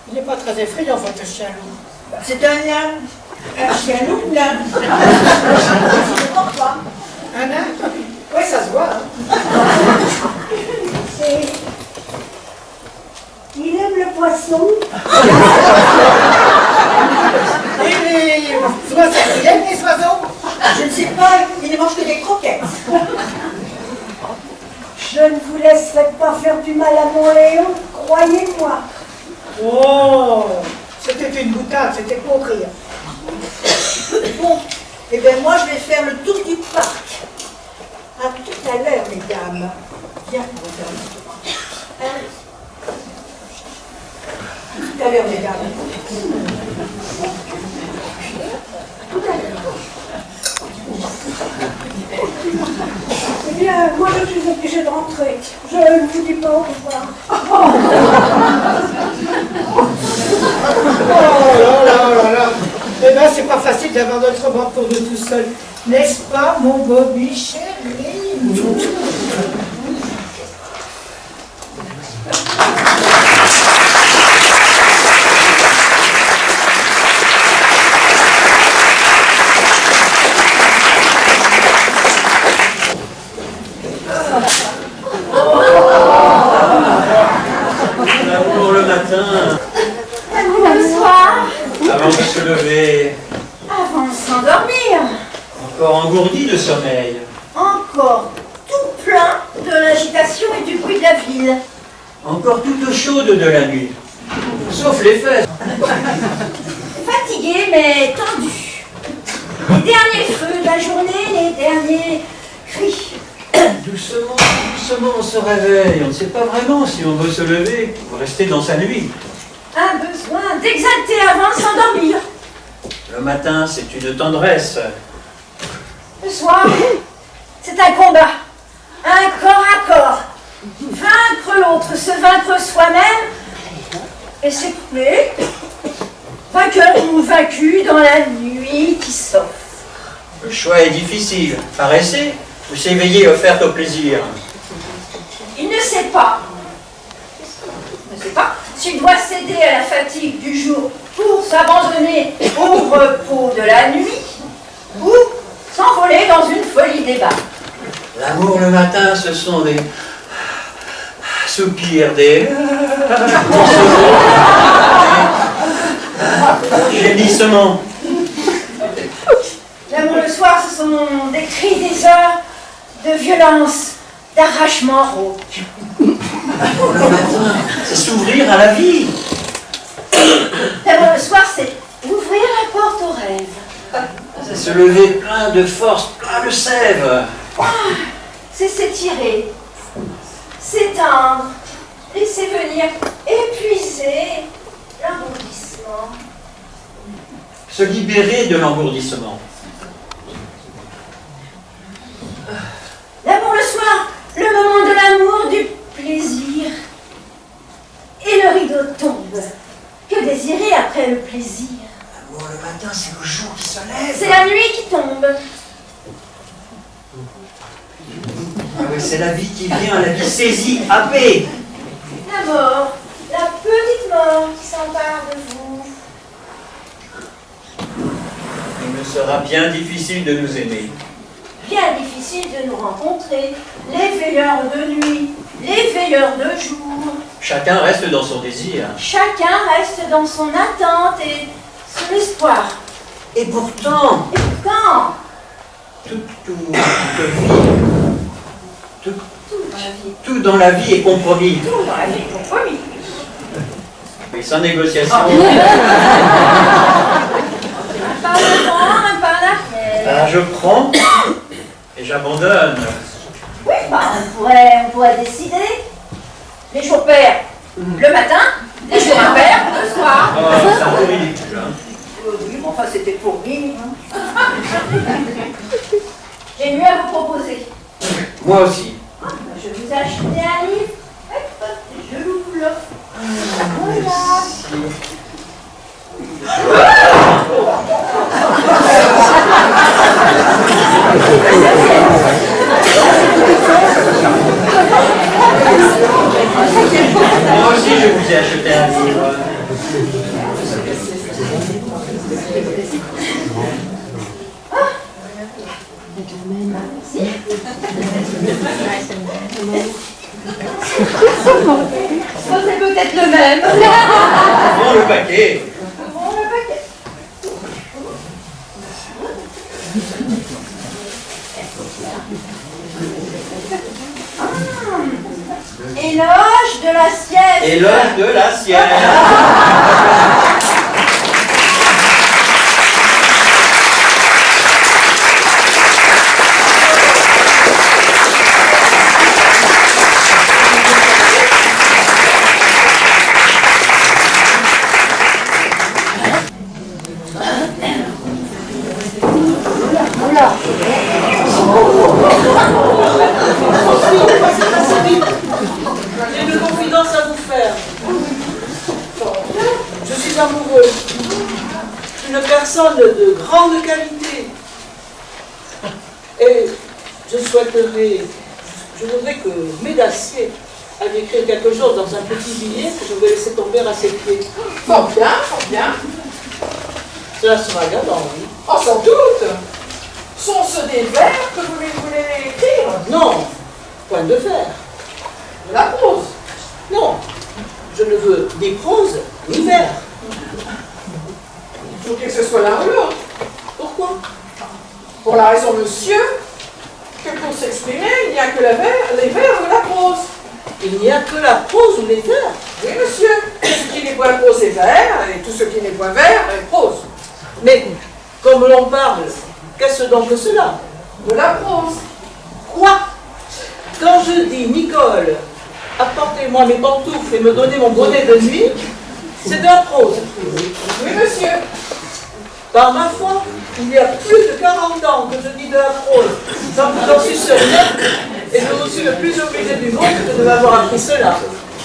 S5: Il n'est pas très effrayant, votre chien loup.
S4: C'est un nain. Un chien loup nain. Je comprends pas.
S5: Un nain? Oui, ça se voit. Hein.
S4: Il aime le poisson.
S5: Et les oiseaux, il aime les oiseaux?
S4: Je ne sais pas, il ne mange que des croquettes. Je ne vous laisserai pas faire du mal à mon Léon, croyez-moi.
S5: Oh, c'était une boutade, c'était pour rire.
S4: Bon, eh bien moi je vais faire le tour du parc. À tout à l'heure, mesdames. Viens, on va faire le tour. Allez. À tout à l'heure, mesdames. Tout à l'heure. Eh bien, moi je suis obligée de rentrer. Je ne vous dis pas au revoir.
S5: Oh là. Eh bien, c'est pas facile d'avoir notre banque pour nous tout seuls. N'est-ce pas, mon Bobby chéri?
S6: Pour le matin,
S8: Bonsoir.
S6: avant de se lever,
S8: Avant de s'endormir.
S6: encore engourdi de sommeil.
S8: Encore tout plein de l'agitation et du bruit de la ville.
S6: Encore toute chaude de la nuit. Sauf les fesses.
S8: Fatigué mais tendu. Les derniers feux de la journée, les derniers cris.
S6: Doucement, on se réveille. On ne sait pas vraiment si on veut se lever ou rester dans sa nuit.
S8: Un besoin d'exalter avant de s'endormir.
S6: Le matin, c'est une tendresse.
S8: Le soir, c'est un combat. Un corps à corps. Vaincre l'autre, se vaincre soi-même et s'écouler vainqueur ou vaincu dans la nuit qui s'offre.
S6: Le choix est difficile. Paressez ou s'éveiller offerte au plaisir.
S8: Il ne sait pas. S'il doit céder à la fatigue du jour pour s'abandonner au repos de la nuit ou s'envoler dans une folie débat.
S6: L'amour le matin, ce sont des soupirs, des gémissements.
S8: L'amour le soir, ce sont des cris, des heures de violence, d'arrachement rauque.
S6: L'amour le matin, c'est s'ouvrir à la vie.
S8: L'amour le soir, c'est ouvrir la porte au rêve.
S6: C'est se lever plein de force, plein de sève.
S8: C'est s'étirer, s'éteindre, laisser venir, épuiser l'engourdissement.
S6: Se libérer de l'engourdissement.
S8: L'amour le soir, le moment de l'amour, du plaisir. Et le rideau tombe. Que désirer après le plaisir?
S6: L'amour le matin, c'est le jour qui se lève.
S8: C'est la nuit qui tombe.
S6: Ah oui, c'est la vie qui vient, la vie saisie, happée.
S8: La mort, la petite mort qui s'empare de vous.
S6: Il me sera bien difficile de nous aimer.
S8: Bien difficile de nous rencontrer. Les veilleurs de nuit, les veilleurs de jour.
S6: Chacun reste dans son désir.
S8: Chacun reste dans son attente et son espoir.
S6: Et pourtant,
S8: Et quand
S6: tout dans la vie est compromis.
S8: Tout dans la vie est compromis.
S6: Et sans négociation.
S8: Un pas en avant, un pas en arrière.
S6: Je prends et j'abandonne.
S8: Oui, on pourrait décider. Les jours pairs, le matin, les jours impairs, le soir.
S6: C'est un peu ridicule. Hein.
S8: Oui, mais enfin, c'était pour lui. J'ai mieux à vous proposer.
S6: Moi aussi.
S8: Je vous ai acheté un livre. Hop, je l'ouvre l'offre. Voilà.
S6: Moi aussi, je vous ai acheté un livre.
S8: C'est peut-être le même.
S6: Prends le paquet.
S8: Bon, le paquet. Éloge de la sieste.
S6: Éloge de la sieste.
S2: J'ai une confidence à vous faire. Je suis amoureux d'une personne de grande qualité. Et je voudrais que Médacier avait écrit quelque chose dans un petit billet que je vais laisser tomber à ses pieds.
S1: Fort bien, fort bien.
S2: Cela sera galant, oui.
S1: Oh, sans doute. Sont-ce des vers que vous lui voulez écrire?
S2: Non, point de fer.
S1: De la prose.
S2: Non, je ne veux ni prose, ni vers.
S1: Il faut que ce soit l'un ou l'autre.
S2: Pourquoi?
S1: Pour la raison, monsieur, que pour s'exprimer, il n'y a que les vers ou la prose.
S2: Il n'y a que la prose ou les vers.
S1: Oui, monsieur. Tout ce qui n'est point prose est vers, et tout ce qui n'est point vers est prose.
S2: Mais, comme l'on parle, qu'est-ce donc que cela?
S1: De la prose.
S2: Quoi? Quand je dis, Nicole, apportez-moi mes pantoufles et me donnez mon bonnet de nuit, c'est de la prose.
S1: Oui, monsieur.
S2: Par ma foi, il y a plus de 40 ans que je dis de la prose. J'en suis certaine, et je suis le plus obligé du monde de m'avoir appris cela.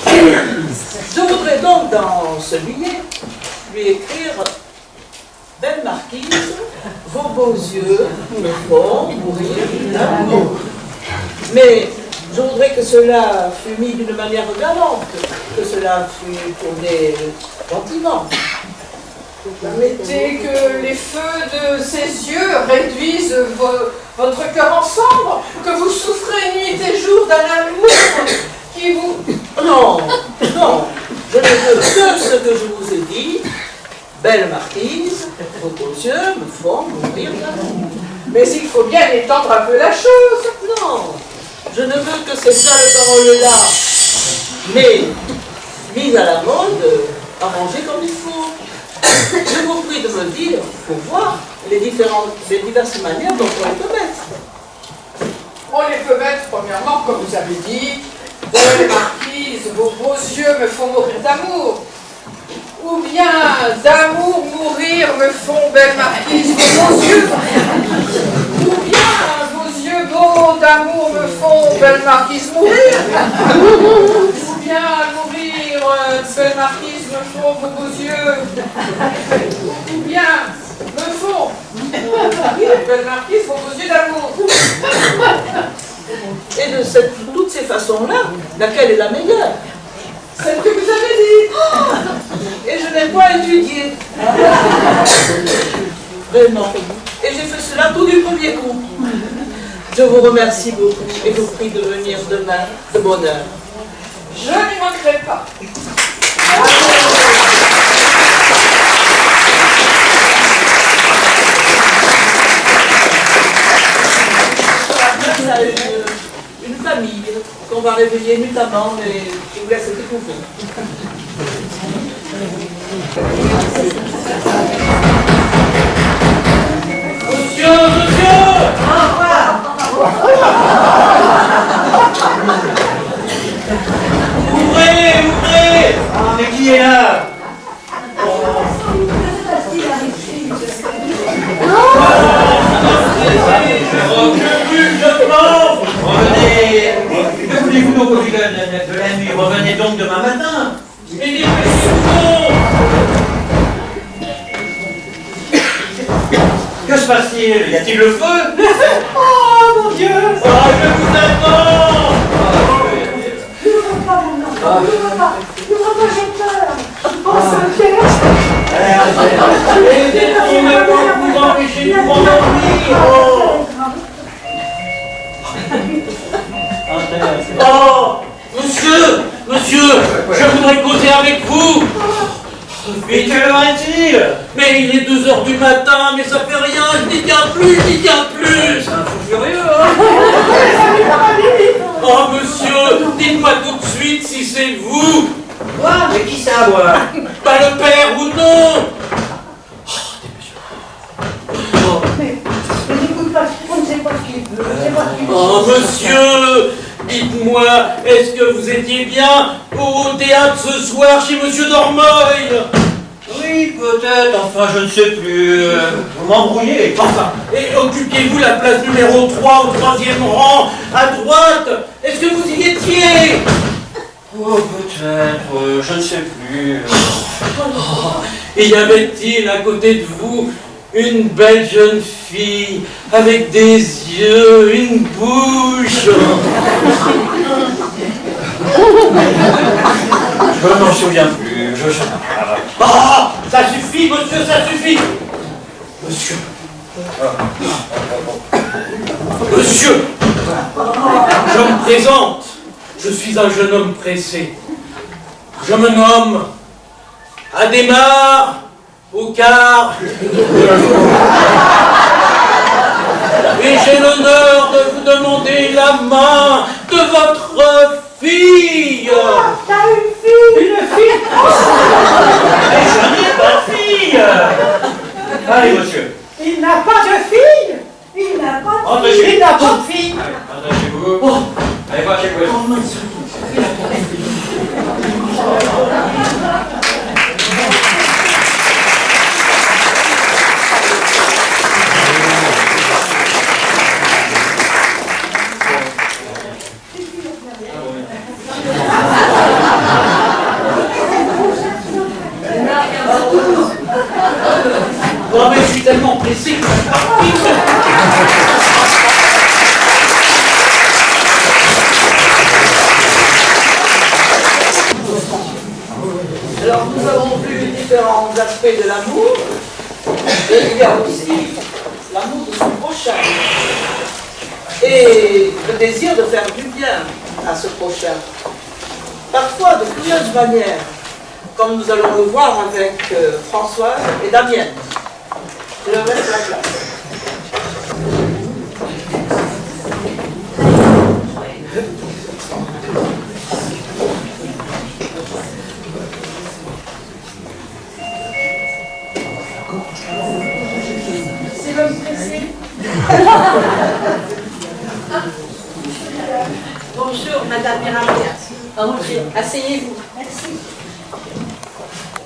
S2: Je voudrais donc, dans ce billet, lui écrire Belle marquise, vos beaux yeux me font mourir d'amour. Mais je voudrais que cela fût mis d'une manière galante, que cela fût tourné gentiment.
S1: Permettez que les feux de ses yeux réduisent votre cœur en cendres, que vous souffrez nuit et jour d'un amour qui vous...
S2: Non, non, je ne veux que ce que je vous ai dit. Belle marquise, vos beaux yeux me font mourir d'amour.
S1: Mais il faut bien étendre un peu la chose.
S2: Non, je ne veux que ces sales paroles-là, mais mises à la mode, arrangées comme il faut. Je vous prie de me dire, pour voir, les diverses manières dont on les peut mettre.
S1: On les peut mettre, premièrement, comme vous avez dit, belle marquise, vos beaux yeux me font mourir d'amour. Ou bien, d'amour mourir me font, belle marquise, vos beaux yeux. Ou bien, vos yeux beaux d'amour me font, belle marquise, mourir. Ou bien, mourir, belle marquise, me font vos beaux yeux. Ou bien, me font, belle marquise, vos beaux yeux d'amour.
S2: Et de toutes ces façons-là, laquelle est la meilleure?
S1: Celle que vous avez dit.
S2: Et je n'ai pas étudié. Vraiment. Et j'ai fait cela tout du premier coup. Je vous remercie beaucoup et vous prie de venir demain de bonne heure.
S1: Je n'y manquerai pas.
S2: Une famille qu'on va réveiller nuitamment et je vous laisse découvrir.
S7: Monsieur, monsieur! Ouvrez, ouvrez!
S6: Ah, mais qui est là? Revenez! Que voulez-vous donc au milieu de la nuit? Revenez donc demain matin!
S7: Mais dépêchez-vous!
S6: Que se passe-t-il? Y a-t-il le feu?
S5: Oh mon Dieu!
S7: Ah, je vous attends!
S5: N'ouvre pas, j'ai peur! Oh Saint-Pierre!
S7: Aidez-moi, vous empêchez de m'endormir! Oh, monsieur, je voudrais causer avec vous.
S6: Mais quelle heure est-il?
S7: Mais il est 2 heures du matin, mais ça fait rien, je n'y tiens plus,
S6: C'est un fou furieux, hein?
S7: Oh, monsieur, dites-moi tout de suite si c'est vous.
S6: Quoi? Mais qui ça, moi?
S7: Pas le père ou non.
S5: Mais n'écoute pas, on ne sait pas ce qu'il veut, on ne sait pas ce qu'il veut.
S7: Oh, monsieur, dites-moi, est-ce que vous étiez bien au théâtre ce soir chez monsieur Dormoy?
S6: Oui, peut-être, enfin, je ne sais plus. Vous m'embrouillez.
S7: Enfin, et occupiez-vous la place numéro 3 au 3e rang, à droite? Est-ce que vous y étiez?
S6: Oh, peut-être, je ne sais plus.
S7: Et y avait-il à côté de vous une belle jeune fille avec des yeux, une bouche?
S6: Je ne m'en souviens plus.
S7: Ah, ça suffit, monsieur, ça suffit. Monsieur. Monsieur, je me présente. Je suis un jeune homme pressé. Je me nomme Adhémar Aucard. Et j'ai l'honneur de vous demander la main de votre fille.
S5: T'as une fille!
S7: Une fille?
S6: Mais je n'ai pas de fille. Allez, monsieur.
S5: Il n'a pas de fille! Il n'a pas de fille! Il n'a pas de fille!
S6: Attachez-vous. Allez, voir chez vous.
S7: Non mais
S1: Alors, nous avons vu différents aspects de l'amour. Et il y a aussi l'amour de son prochain. Et le désir de faire du bien à ce prochain. Parfois de curieuses manières, comme nous allons le voir avec Françoise et Damien. Je leur laisse la place. C'est l'homme pressé. Bonjour, Madame Mirabel. Asseyez-vous. Merci.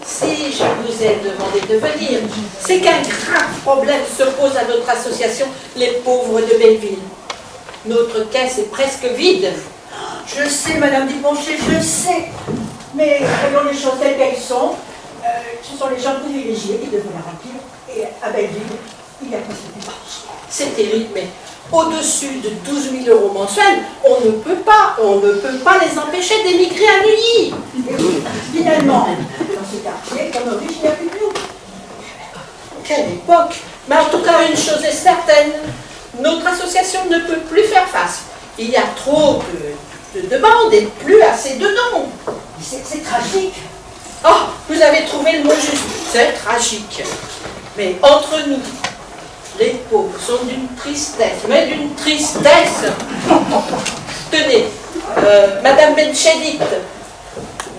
S1: Si je vous ai demandé de venir, c'est qu'un grave problème se pose à notre association, les pauvres de Belleville. Notre caisse est presque vide.
S4: Je sais, Madame Duponcher, je sais. Mais voyons les choses telles qu'elles sont. Ce sont les gens privilégiés qui devraient la remplir. Et à Belleville, il y a presque plus.
S1: C'est terrible, mais au-dessus de 12 000 € mensuels, on ne peut pas les empêcher d'émigrer à Neuilly.
S4: Finalement, dans ce quartier, comme riche, il n'y a plus de nous.
S1: Quelle époque! Mais en tout cas, une chose est certaine, notre association ne peut plus faire face. Il y a trop de demandes et plus assez de noms.
S4: C'est tragique.
S1: Oh, vous avez trouvé le mot juste. C'est tragique. Mais entre nous, les pauvres sont d'une tristesse, mais d'une tristesse. Tenez, Madame Benchedit.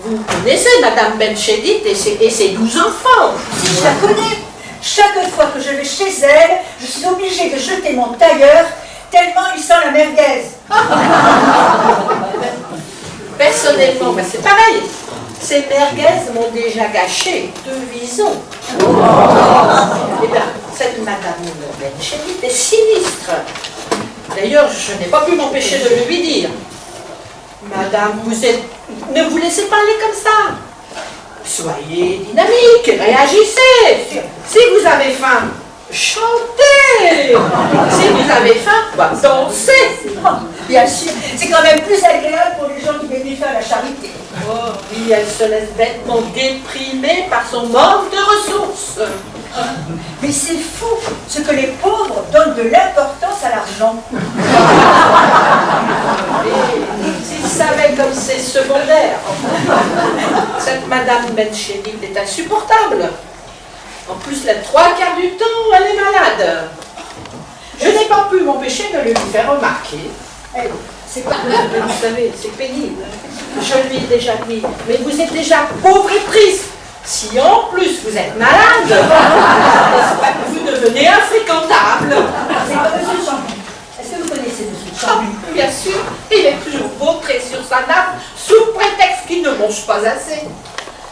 S1: Vous connaissez Madame Benchedit et ses 12 enfants.
S4: Si je la connais, chaque fois que je vais chez elle, je suis obligée de jeter mon tailleur tellement il sent la merguez.
S1: Personnellement, ben c'est pareil. Ces merguez m'ont déjà gâché 2 visons. Eh bien, cette Madame Benchedit est sinistre. D'ailleurs, je n'ai pas pu m'empêcher de le lui dire. Madame, ne vous laissez pas aller comme ça. Soyez dynamique, réagissez. Si vous avez faim, chantez. Si vous avez faim, dansez.
S4: Bien sûr, c'est quand même plus agréable pour les gens qui viennent faire la charité.
S1: Oh, oui, elle se laisse bêtement déprimer par son manque de ressources.
S4: Mais c'est fou ce que les pauvres donnent de l'importance à l'argent.
S1: S'ils savaient comme c'est secondaire. Cette Madame Benchedit est insupportable. En plus, les 3/4 du temps, elle est malade. Je n'ai pas pu m'empêcher de le lui faire remarquer. C'est pas grave, vous savez, c'est pénible. Je lui ai déjà dit, mais vous êtes déjà pauvre et triste. Si en plus vous êtes malade, vous devenez infréquentable.
S4: C'est comme M. Chambly. Est-ce que vous connaissez M. Chambly?
S1: Bien sûr, il est toujours vautré sur sa nappe sous prétexte qu'il ne mange pas assez.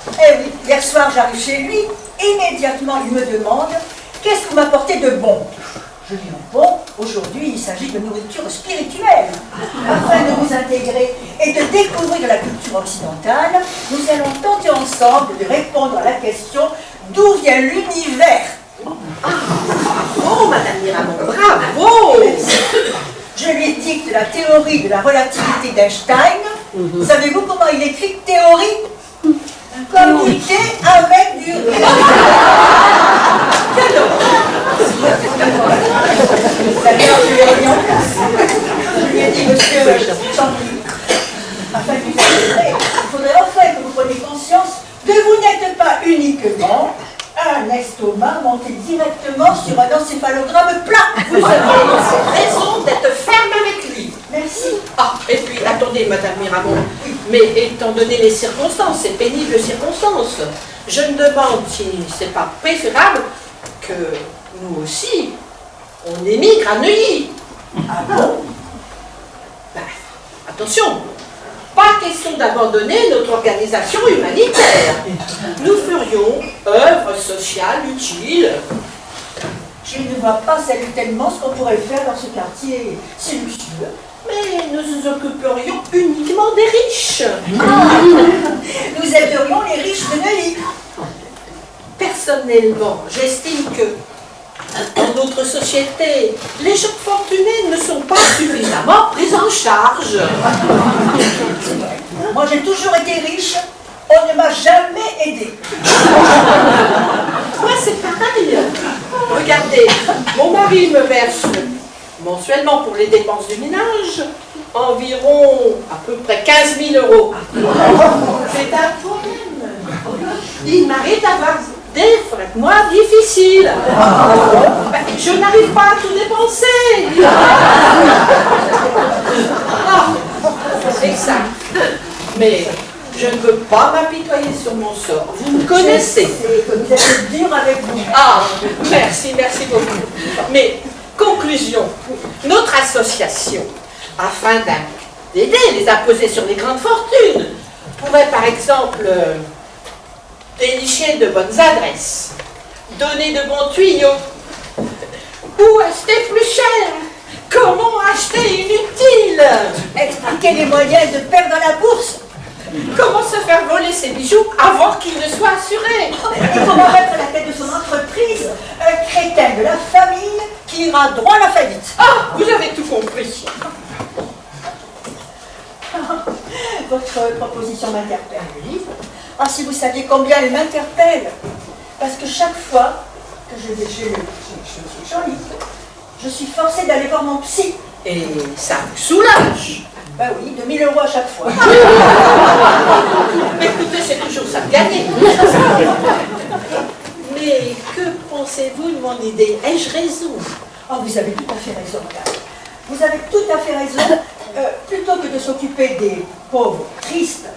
S4: Eh oui, hier soir j'arrive chez lui, immédiatement il me demande « Qu'est-ce que vous m'apportez de bon ?» Je lui réponds « Aujourd'hui il s'agit de nourriture spirituelle. Afin de vous intégrer et de découvrir la culture occidentale, nous allons tenter ensemble de répondre à la question « D'où vient l'univers ?»
S1: Bravo, Madame Miramont, bravo.
S4: Je lui dicte la théorie de la relativité d'Einstein. Savez-vous comment il écrit théorie? Communiquer avec du riz. D'ailleurs, je lui ai remis en place. Je lui ai dit, monsieur Chambly, afin de vous intégrer, il faudrait enfin que vous preniez conscience que vous n'êtes pas uniquement un estomac monté directement sur un encéphalogramme plat.
S1: Vous avez raison d'être ferme avec lui.
S4: Merci.
S1: Ah, et puis, attendez, Madame Miramont, mais étant donné les circonstances, ces pénibles circonstances, je me demande si c'est pas préférable que nous aussi, on émigre à Neuilly.
S4: Ah bon?
S1: Ben, attention, pas question d'abandonner notre organisation humanitaire. Nous ferions œuvre sociale utile.
S4: Je ne vois pas tellement ce qu'on pourrait faire dans ce quartier si luxueux.
S1: Mais nous nous occuperions uniquement des riches.
S4: Nous aiderions les riches de Neuilly.
S1: Personnellement, j'estime que dans notre société, les gens fortunés ne sont pas suffisamment pris en charge.
S4: Moi, j'ai toujours été riche on ne m'a jamais aidé.
S1: Moi, c'est pareil. Regardez, mon mari me verse mensuellement pour les dépenses du ménage environ à peu près 15 000 €. C'est un problème. Il m'arrive d'avoir des frais de mois difficiles. Je n'arrive pas à tout dépenser. C'est ça. Mais je ne veux pas m'apitoyer sur mon sort. Vous me connaissez.
S4: Que vous êtes dur avec vous.
S1: Ah, merci beaucoup. Mais, conclusion, notre association, afin d'aider les imposés sur les grandes fortunes, pourrait par exemple dénicher de bonnes adresses, donner de bons tuyaux, ou acheter plus cher. Comment acheter inutile?
S4: Expliquer les moyens de perdre la bourse.
S1: Comment se faire voler ses bijoux avant qu'ils ne soient assurés?
S4: Et comment mettre à la tête de son entreprise un crétin de la famille qui ira droit à la faillite.
S1: Ah, vous avez tout compris.
S4: Votre proposition m'interpelle, oui. Ah, si vous saviez combien elle m'interpelle. Parce que chaque fois que je vais chez Jean-Luc, je suis forcée d'aller voir mon psy.
S1: Et ça vous soulage?
S4: Ben oui, 2 000 € à chaque fois.
S1: Écoutez, c'est toujours ça de gagner. Mais que pensez-vous de mon idée? Ai-je raison?
S4: Oh, vous avez tout à fait raison, madame. Vous avez tout à fait raison. Plutôt que de s'occuper des pauvres tristes,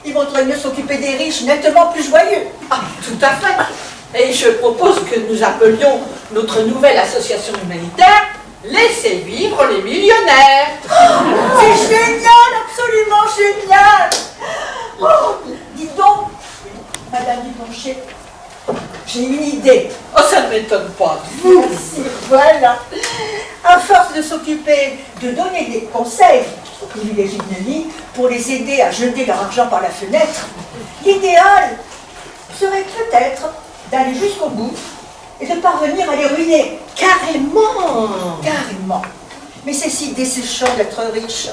S4: il vaudrait mieux s'occuper des riches nettement plus joyeux.
S1: Ah, tout à fait. Et je propose que nous appelions notre nouvelle association humanitaire Laissez vivre les millionnaires.
S4: C'est génial, absolument génial. Oh, dites donc, Madame Duplancher, j'ai une idée.
S1: Oh, ça ne m'étonne pas.
S4: Merci, voilà. À force de s'occuper, de donner des conseils aux privilégiés de vie pour les aider à jeter leur argent par la fenêtre, l'idéal serait peut-être d'aller jusqu'au bout et de parvenir à les ruiner.
S1: Carrément.
S4: Carrément. Mais c'est si desséchant d'être riche.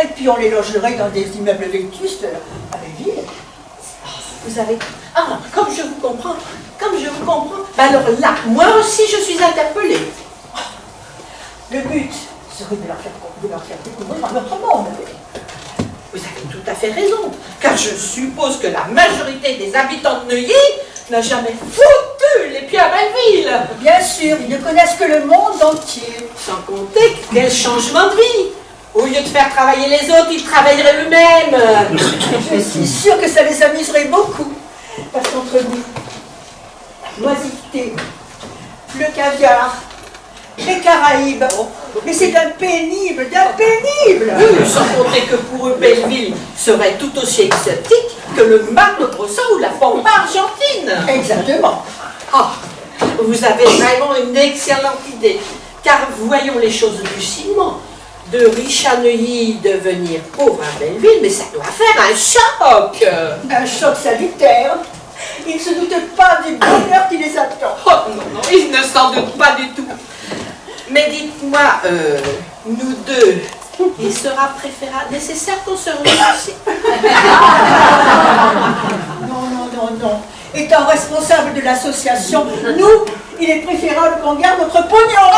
S4: Et puis on les logerait dans des immeubles vétustes à Belleville.
S1: Vous avez... Ah, comme je vous comprends. Ben alors là, moi aussi je suis interpellée.
S4: Le but serait de leur faire découvrir un autre monde.
S1: Vous avez tout à fait raison, car je suppose que la majorité des habitants de Neuilly n'a jamais foutu les pieds à Belleville.
S4: Bien sûr, ils ne connaissent que le monde entier.
S1: Sans compter quel changement de vie. Au lieu de faire travailler les autres, ils travailleraient eux-mêmes.
S4: Je suis sûre que ça les amuserait beaucoup. Parce qu'entre nous, l'oisiveté, le caviar, les Caraïbes, mais c'est d'un pénible,
S1: Oui, sans compter que pour eux, Belleville serait tout aussi exotique que le Mato Grosso ou la Pampa argentine.
S4: Exactement.
S1: Ah, vous avez vraiment une excellente idée, car voyons les choses lucidement. De riche à Neuilly devenir pauvre à Belleville, mais ça doit faire un choc.
S4: Un choc salutaire. Ils ne se doutent pas du bonheur qui les attend.
S1: Oh non, ils ne s'en doutent pas du tout. Mais dites-moi, nous deux, il sera nécessaire qu'on se remercie.
S4: Non. Étant responsable de l'association, nous, il est préférable qu'on garde notre pognon.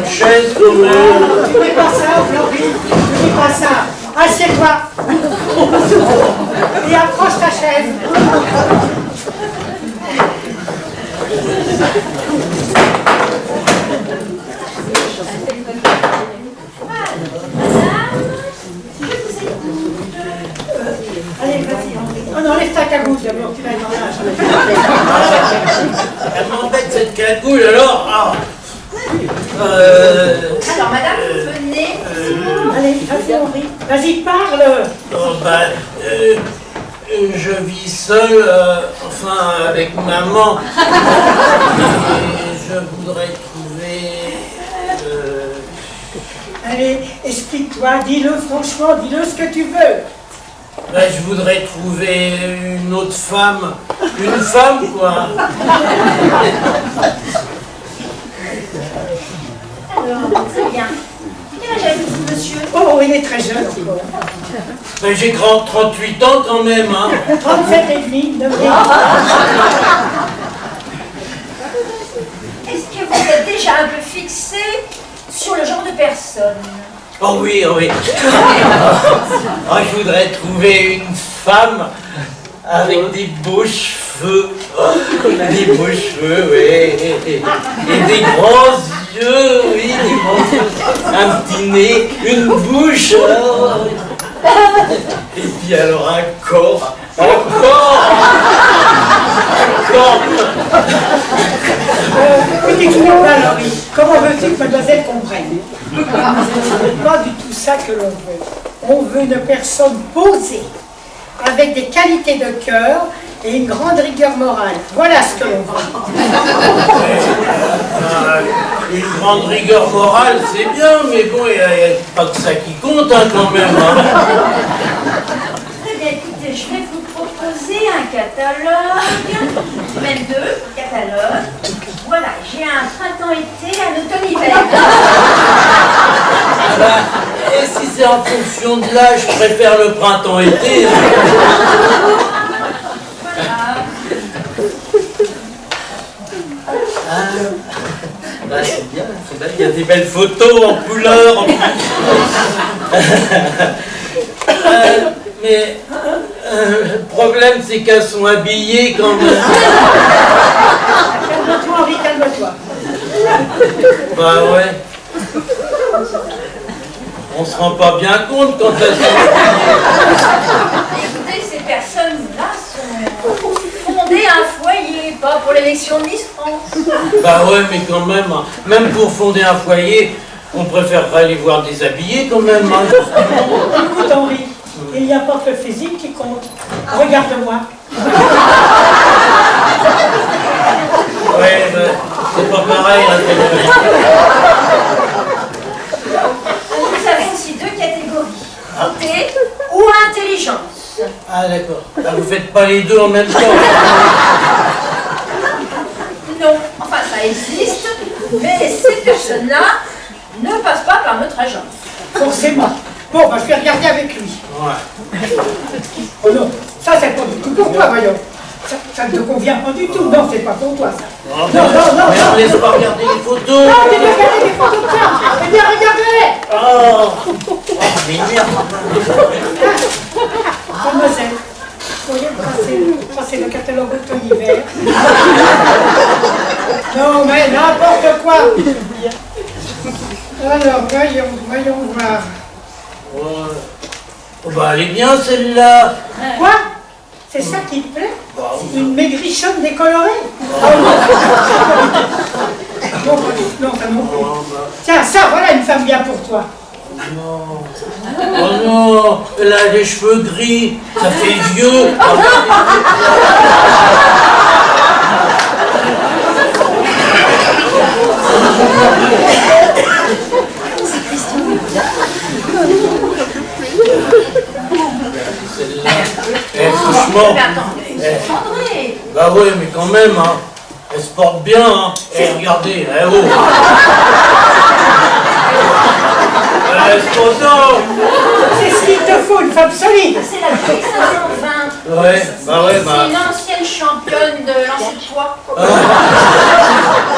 S7: chaise quand même.
S5: Tu n'es pas ça, Florine, tu n'es pas ça. Assieds-toi. Et approche ta chaise. Allez, vas-y. Oh non, enlève ta cagoule d'abord, tu vas être en âge.
S7: Elle m'embête cette cagoule alors.
S8: Alors, madame, venez.
S5: Allez, vas-y, Henri. Vas-y, parle.
S7: Je vis seul, enfin avec maman. Et je voudrais trouver.
S5: Allez, explique-toi, dis-le franchement, dis-le ce que tu veux.
S7: Je voudrais trouver une autre femme. Une femme, quoi.
S8: Alors, très bien. Quel âge avez-vous, monsieur?
S5: Oh, il est très jeune encore.
S7: J'ai 38 ans quand même, hein.
S5: 37 et demi, de
S8: Est-ce que vous êtes déjà un peu fixé sur le genre de personne?
S7: Oh oui, oh oui. Oh, je voudrais trouver une femme avec des beaux cheveux. Des beaux cheveux, oui. Et des grands yeux, oui, des grands yeux. Un petit nez, une bouche. Et puis alors un corps. Un corps.
S5: T'expliques pas, Laurie. Comment veux-tu que mademoiselle comprenne? Ce n'est pas du tout ça que l'on veut. On veut une personne posée, avec des qualités de cœur et une grande rigueur morale. Voilà ce que l'on veut.
S7: Une grande rigueur morale, c'est bien, mais bon, il n'y a pas que ça qui compte, hein, quand même. Hein.
S8: Très bien, écoutez, je vais vous proposer un catalogue, même deux catalogues. Voilà, j'ai un printemps-été, un automne-hiver.
S7: Et si c'est en fonction de l'âge, je préfère le printemps-été. Hein.
S8: Voilà.
S7: C'est bien, il y a des belles photos en couleur. En plus. Mais le problème, c'est qu'elles sont habillées quand même.
S5: Calme-toi, Henri, calme-toi.
S7: Bah ouais. On se rend pas bien compte quand elles sont habillées.
S8: Écoutez, ces personnes-là sont fondées un foyer, pas pour l'élection de Miss France.
S7: Bah ouais, mais quand même, hein, même pour fonder un foyer, on préférerait les voir déshabillés quand même. Hein.
S5: Écoute, Henri, il n'y a pas que le physique qui compte. Regarde-moi.
S7: Ouais, mais c'est pas pareil. Hein,
S8: Nous avons aussi deux catégories, beauté ou intelligence.
S7: ah d'accord. Bah, vous faites pas les deux en même temps.
S8: Non, enfin ça existe, mais ces personnes-là ne passent pas par notre agence.
S5: Forcément. Bon, bah, je vais regarder avec lui.
S7: Ouais.
S5: Oh non, ça c'est pas du tout pour toi, voyons. Ça ne te convient pas du tout. Non, c'est pas pour toi, ça.
S7: Oh,
S5: Non, non, non,
S7: mais
S5: non.
S7: on laisse pas regarder les photos.
S5: Non, tu dois regarder les photos de ça. Eh bien, regardez.
S7: Oh, mais merde.
S5: Mademoiselle, vous pourriez me passer le catalogue automne-hiver. Non, mais n'importe quoi. Alors, voyons voir.
S7: Ouais. Oh, bah elle est bien celle-là.
S5: Quoi? C'est ça qui te plaît?
S7: Bah,
S5: Une maigrichonne décolorée? Ah non, non, ça non plus. Tiens, ça, voilà une femme bien pour toi.
S7: non. Oh non, elle a les cheveux gris, ça fait vieux. Franchement,
S8: Mais attendez, André.
S7: bah ouais, mais quand même, hein, elle se porte bien, hein. Eh, regardez, eh oh. Elle se porte.
S5: C'est ce qu'il te faut, une femme solide.
S8: C'est la Julie 520.
S7: Ouais, bah ouais, bah.
S8: C'est une ancienne championne de lancer de poids.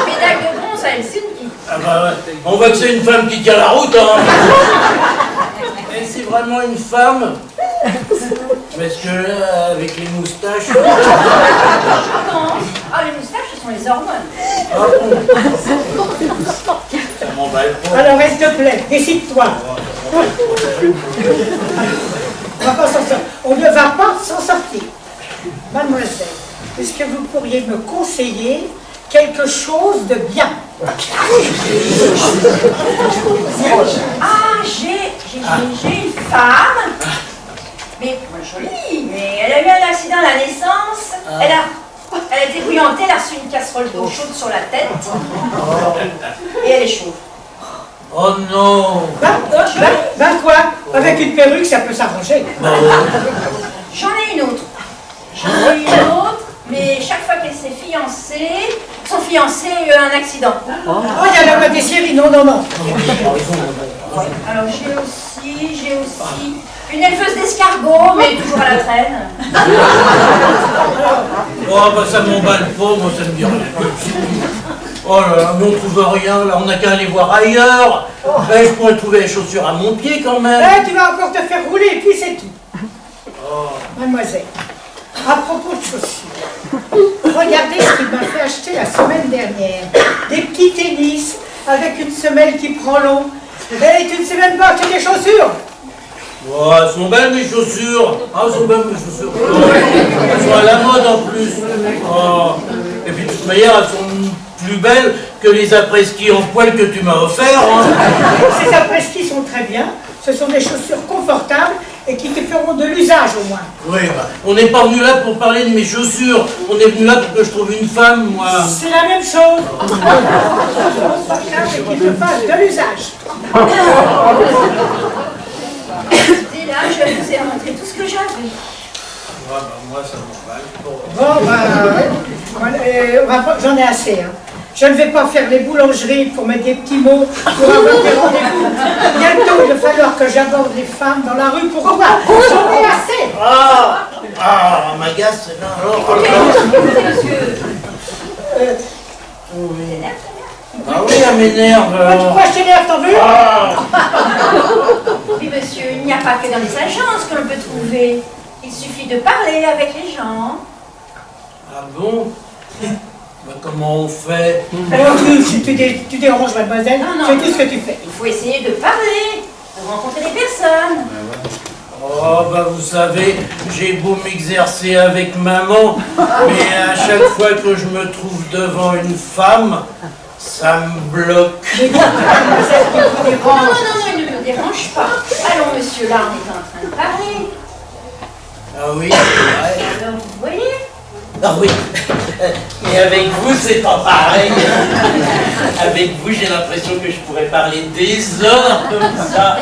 S8: Médaille de bronze à Helsinki.
S7: Ah bah ouais. On voit que c'est une femme qui tient la route, hein. Mais c'est vraiment une femme. Parce que là, avec les moustaches...
S8: Non. Ah, les moustaches, ce sont les hormones.
S7: Ah bon. Ça m'emballe pas.
S5: Alors, s'il te plaît, décide-toi. On ne va pas s'en sortir. Mademoiselle, est-ce que vous pourriez me conseiller quelque chose de bien?
S8: Ah, j'ai une femme. Mais jolie, mais elle a eu un accident à la naissance. Elle a été bouillantée, elle a reçu une casserole d'eau chaude sur la tête. Et elle est chaude.
S7: Oh non.
S5: Ben quoi? Avec une perruque, ça peut s'arranger.
S8: J'en ai une autre. J'en ai une autre, mais chaque fois qu'elle s'est fiancée, son fiancé a eu un accident.
S5: Oh, il y a la des séries, non.
S8: Alors j'ai aussi une éleveuse d'escargots, mais toujours à la traîne.
S7: Oh bah ça m'emballe pas, moi ça me dit rien. Oh là là, mais on trouve rien, là on n'a qu'à aller voir ailleurs. Ben, je pourrais trouver les chaussures à mon pied quand même.
S5: Tu vas encore te faire rouler et puis c'est tout. Mademoiselle, à propos de chaussures, regardez ce qu'il m'a fait acheter la semaine dernière. Des petits tennis avec une semelle qui prend l'eau. Et tu ne sais même pas acheter des chaussures.
S7: Oh, elles sont belles mes chaussures. Ah, elles sont belles mes chaussures. Elles sont à la mode en plus. Oh. Et puis de toute manière, elles sont plus belles que les après-ski en poil que tu m'as offert. Hein.
S5: Ces après-ski sont très bien. Ce sont des chaussures confortables et qui te feront de l'usage au moins.
S7: Oui, bah, on n'est pas venu là pour parler de mes chaussures. On est venu là pour que je trouve une femme, moi.
S5: C'est la même chose. Confortable et qui te fasse de l'usage.
S8: Et là, je vous ai montré tout ce que j'avais.
S7: Ah, bah, moi, ça m'emballe pas.
S5: J'en ai assez. Hein. Je ne vais pas faire les boulangeries pour mettre des petits mots pour avoir des rendez-vous. Bientôt, il va falloir que j'aborde les femmes dans la rue pour voir. J'en ai assez.
S7: Ah, m'agace, c'est là. Alors,
S8: Monsieur.
S7: oui. Ah oui, elle m'énerve.
S5: Pourquoi je t'énerve, t'en veux?
S8: Oui, monsieur, il n'y a pas que dans les agences que l'on peut trouver. Il suffit de parler avec les gens.
S7: Ah bon? Bah, comment on fait?
S5: Alors, tu déranges, mademoiselle.
S8: Non,
S5: C'est tout ce que tu fais.
S8: Il faut essayer de parler, de rencontrer des personnes.
S7: Oh, bah vous savez, j'ai beau m'exercer avec maman, mais à chaque fois que je me trouve devant une femme, ça me bloque.
S8: Non, il ne me dérange pas. Allons, monsieur, là, on est en train de parler.
S7: Ah oui, ouais.
S8: Alors, vous voyez?
S7: Ah oui, mais avec vous, c'est pas pareil. Avec vous, j'ai l'impression que je pourrais parler des heures comme ça.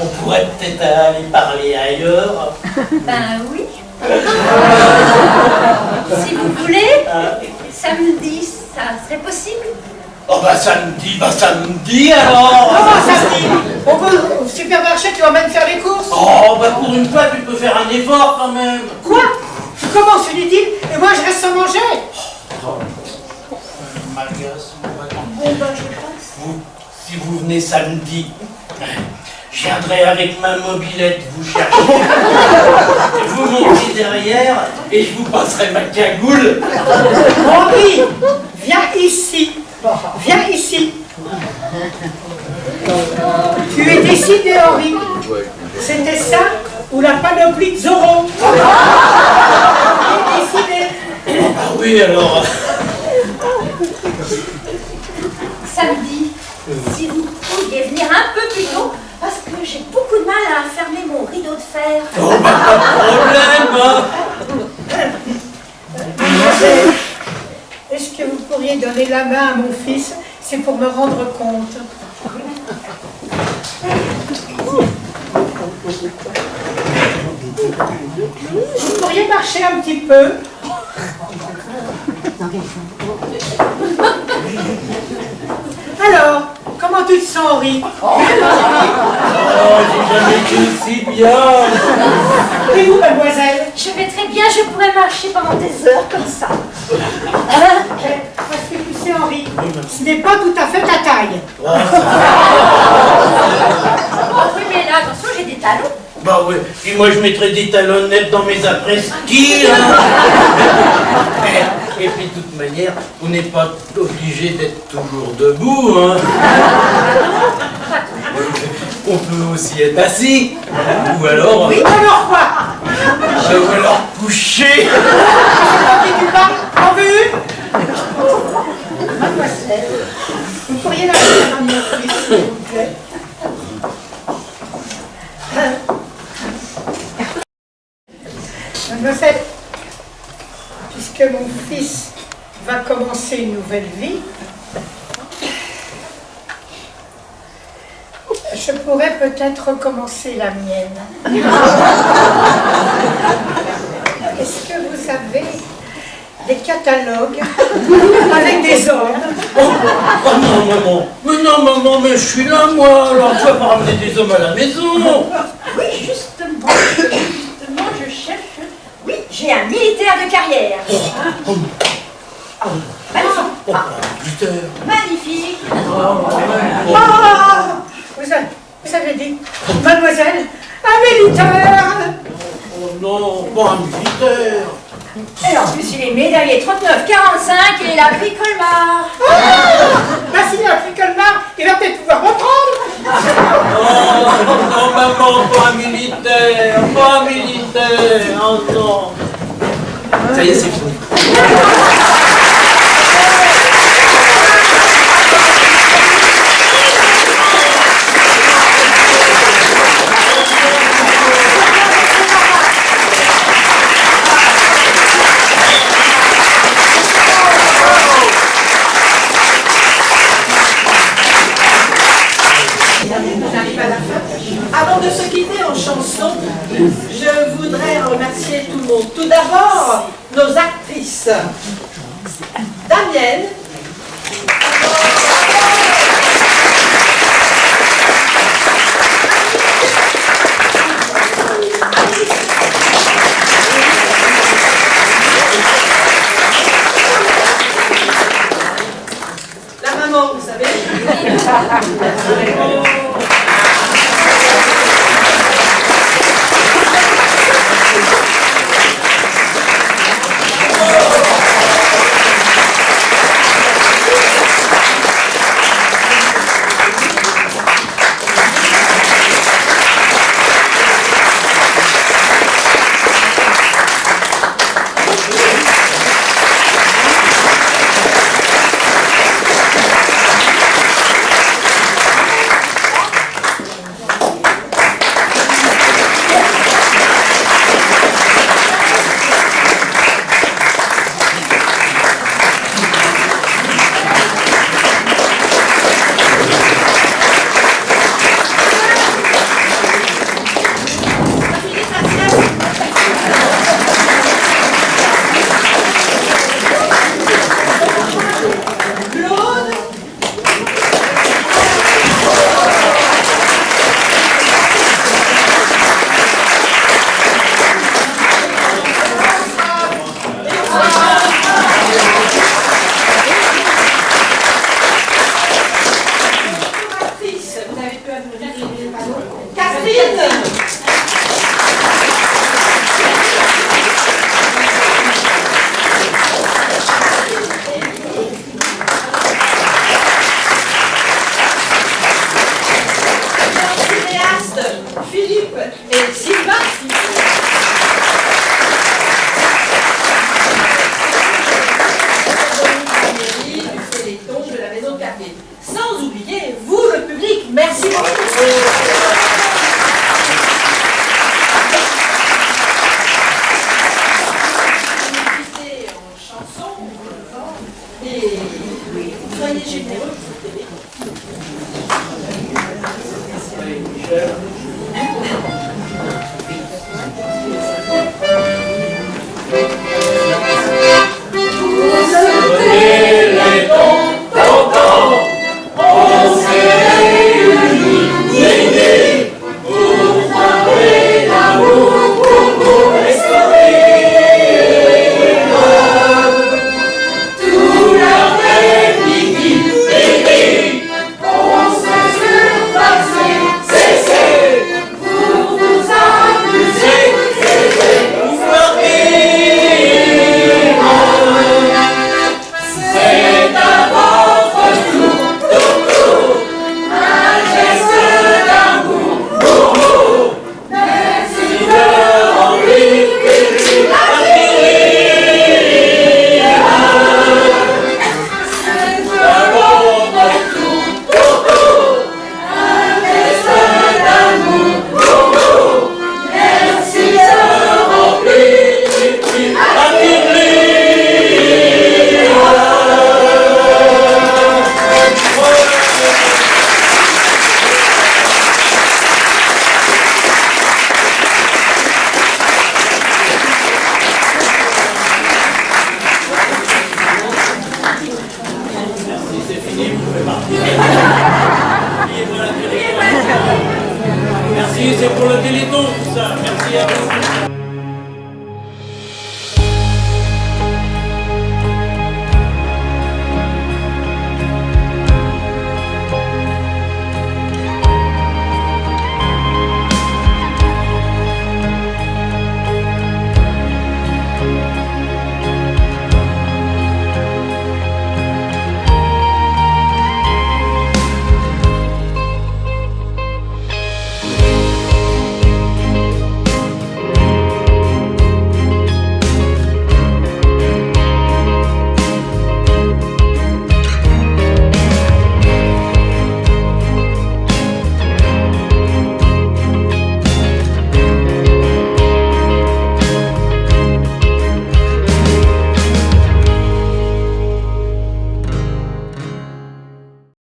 S7: On pourrait peut-être aller parler ailleurs.
S8: Ben oui. Si vous voulez, samedi, ça serait possible?
S7: Oh bah samedi alors.
S5: Oh, samedi. On va au supermarché, tu vas même faire les courses.
S7: Oh bah pour une fois, tu peux faire un effort quand même.
S5: Quoi? Tu commences une idylle et moi je reste sans manger.
S7: M'agace.
S8: Bon, ben je passe.
S7: Si vous venez samedi, je viendrai avec ma mobilette vous chercher. Vous montez derrière et je vous passerai ma cagoule.
S5: Henri, viens ici. Viens ici. Tu es décidé, Henri. C'était ça ou la panoplie de Zorro? Tu es décidé.
S7: Ah oui, alors.
S8: Samedi, si vous pouviez venir un peu plus tôt, parce que j'ai beaucoup de mal à fermer mon rideau de fer.
S7: Oh, bah, pas de problème.
S5: Mademoiselle, est-ce que vous pourriez donner la main à mon fils? C'est pour me rendre compte. Vous pourriez marcher un petit peu? Alors, comment tu te sens, Henri?
S7: Oh, j'ai jamais été aussi bien.
S5: Et vous, mademoiselle?
S8: Je vais très bien, je pourrais marcher pendant des heures comme ça.
S5: Parce que tu sais, Henri, ce n'est pas tout à fait ta taille.
S8: Oh oui, mais là, attention, j'ai des talons.
S7: Bah ouais, puis moi je mettrais des talonnettes dans mes après-ski. Hein. Et puis de toute manière, on n'est pas obligé d'être toujours debout. Hein. On peut aussi être assis. Ou alors...
S5: Oui, alors quoi?
S7: Ou alors couché.
S5: C'est pas qui tu parles? En veux une?
S1: Mademoiselle, vous pourriez la faire à mon fils, s'il vous plaît.
S5: Mademoiselle, puisque mon fils va commencer une nouvelle vie, je pourrais peut-être recommencer la mienne. Est-ce que vous avez des catalogues avec des hommes?
S7: Oh non, maman. Mais non, maman, mais je suis là, moi. Alors tu vas pas ramener des hommes à la maison.
S8: Oui, justement, je cherche. Oui, j'ai un militaire de carrière. Magnifique. Magnifique.
S5: Ah, vous avez dit, mademoiselle, un militaire.
S7: Oh non, pas un militaire.
S8: Et en plus, il est médaillé 39-45 et il a pris Colmar.
S5: Bah s'il a pris Colmar, il va peut-être pouvoir reprendre.
S7: Oh non, maman, pas un militaire. Pas un militaire. Oh non. Ça y est, c'est fini.
S1: J'arrive à la fin. Avant de se quitter en chanson, je voudrais remercier tout le monde. Tout d'abord, nos actrices. Damienne.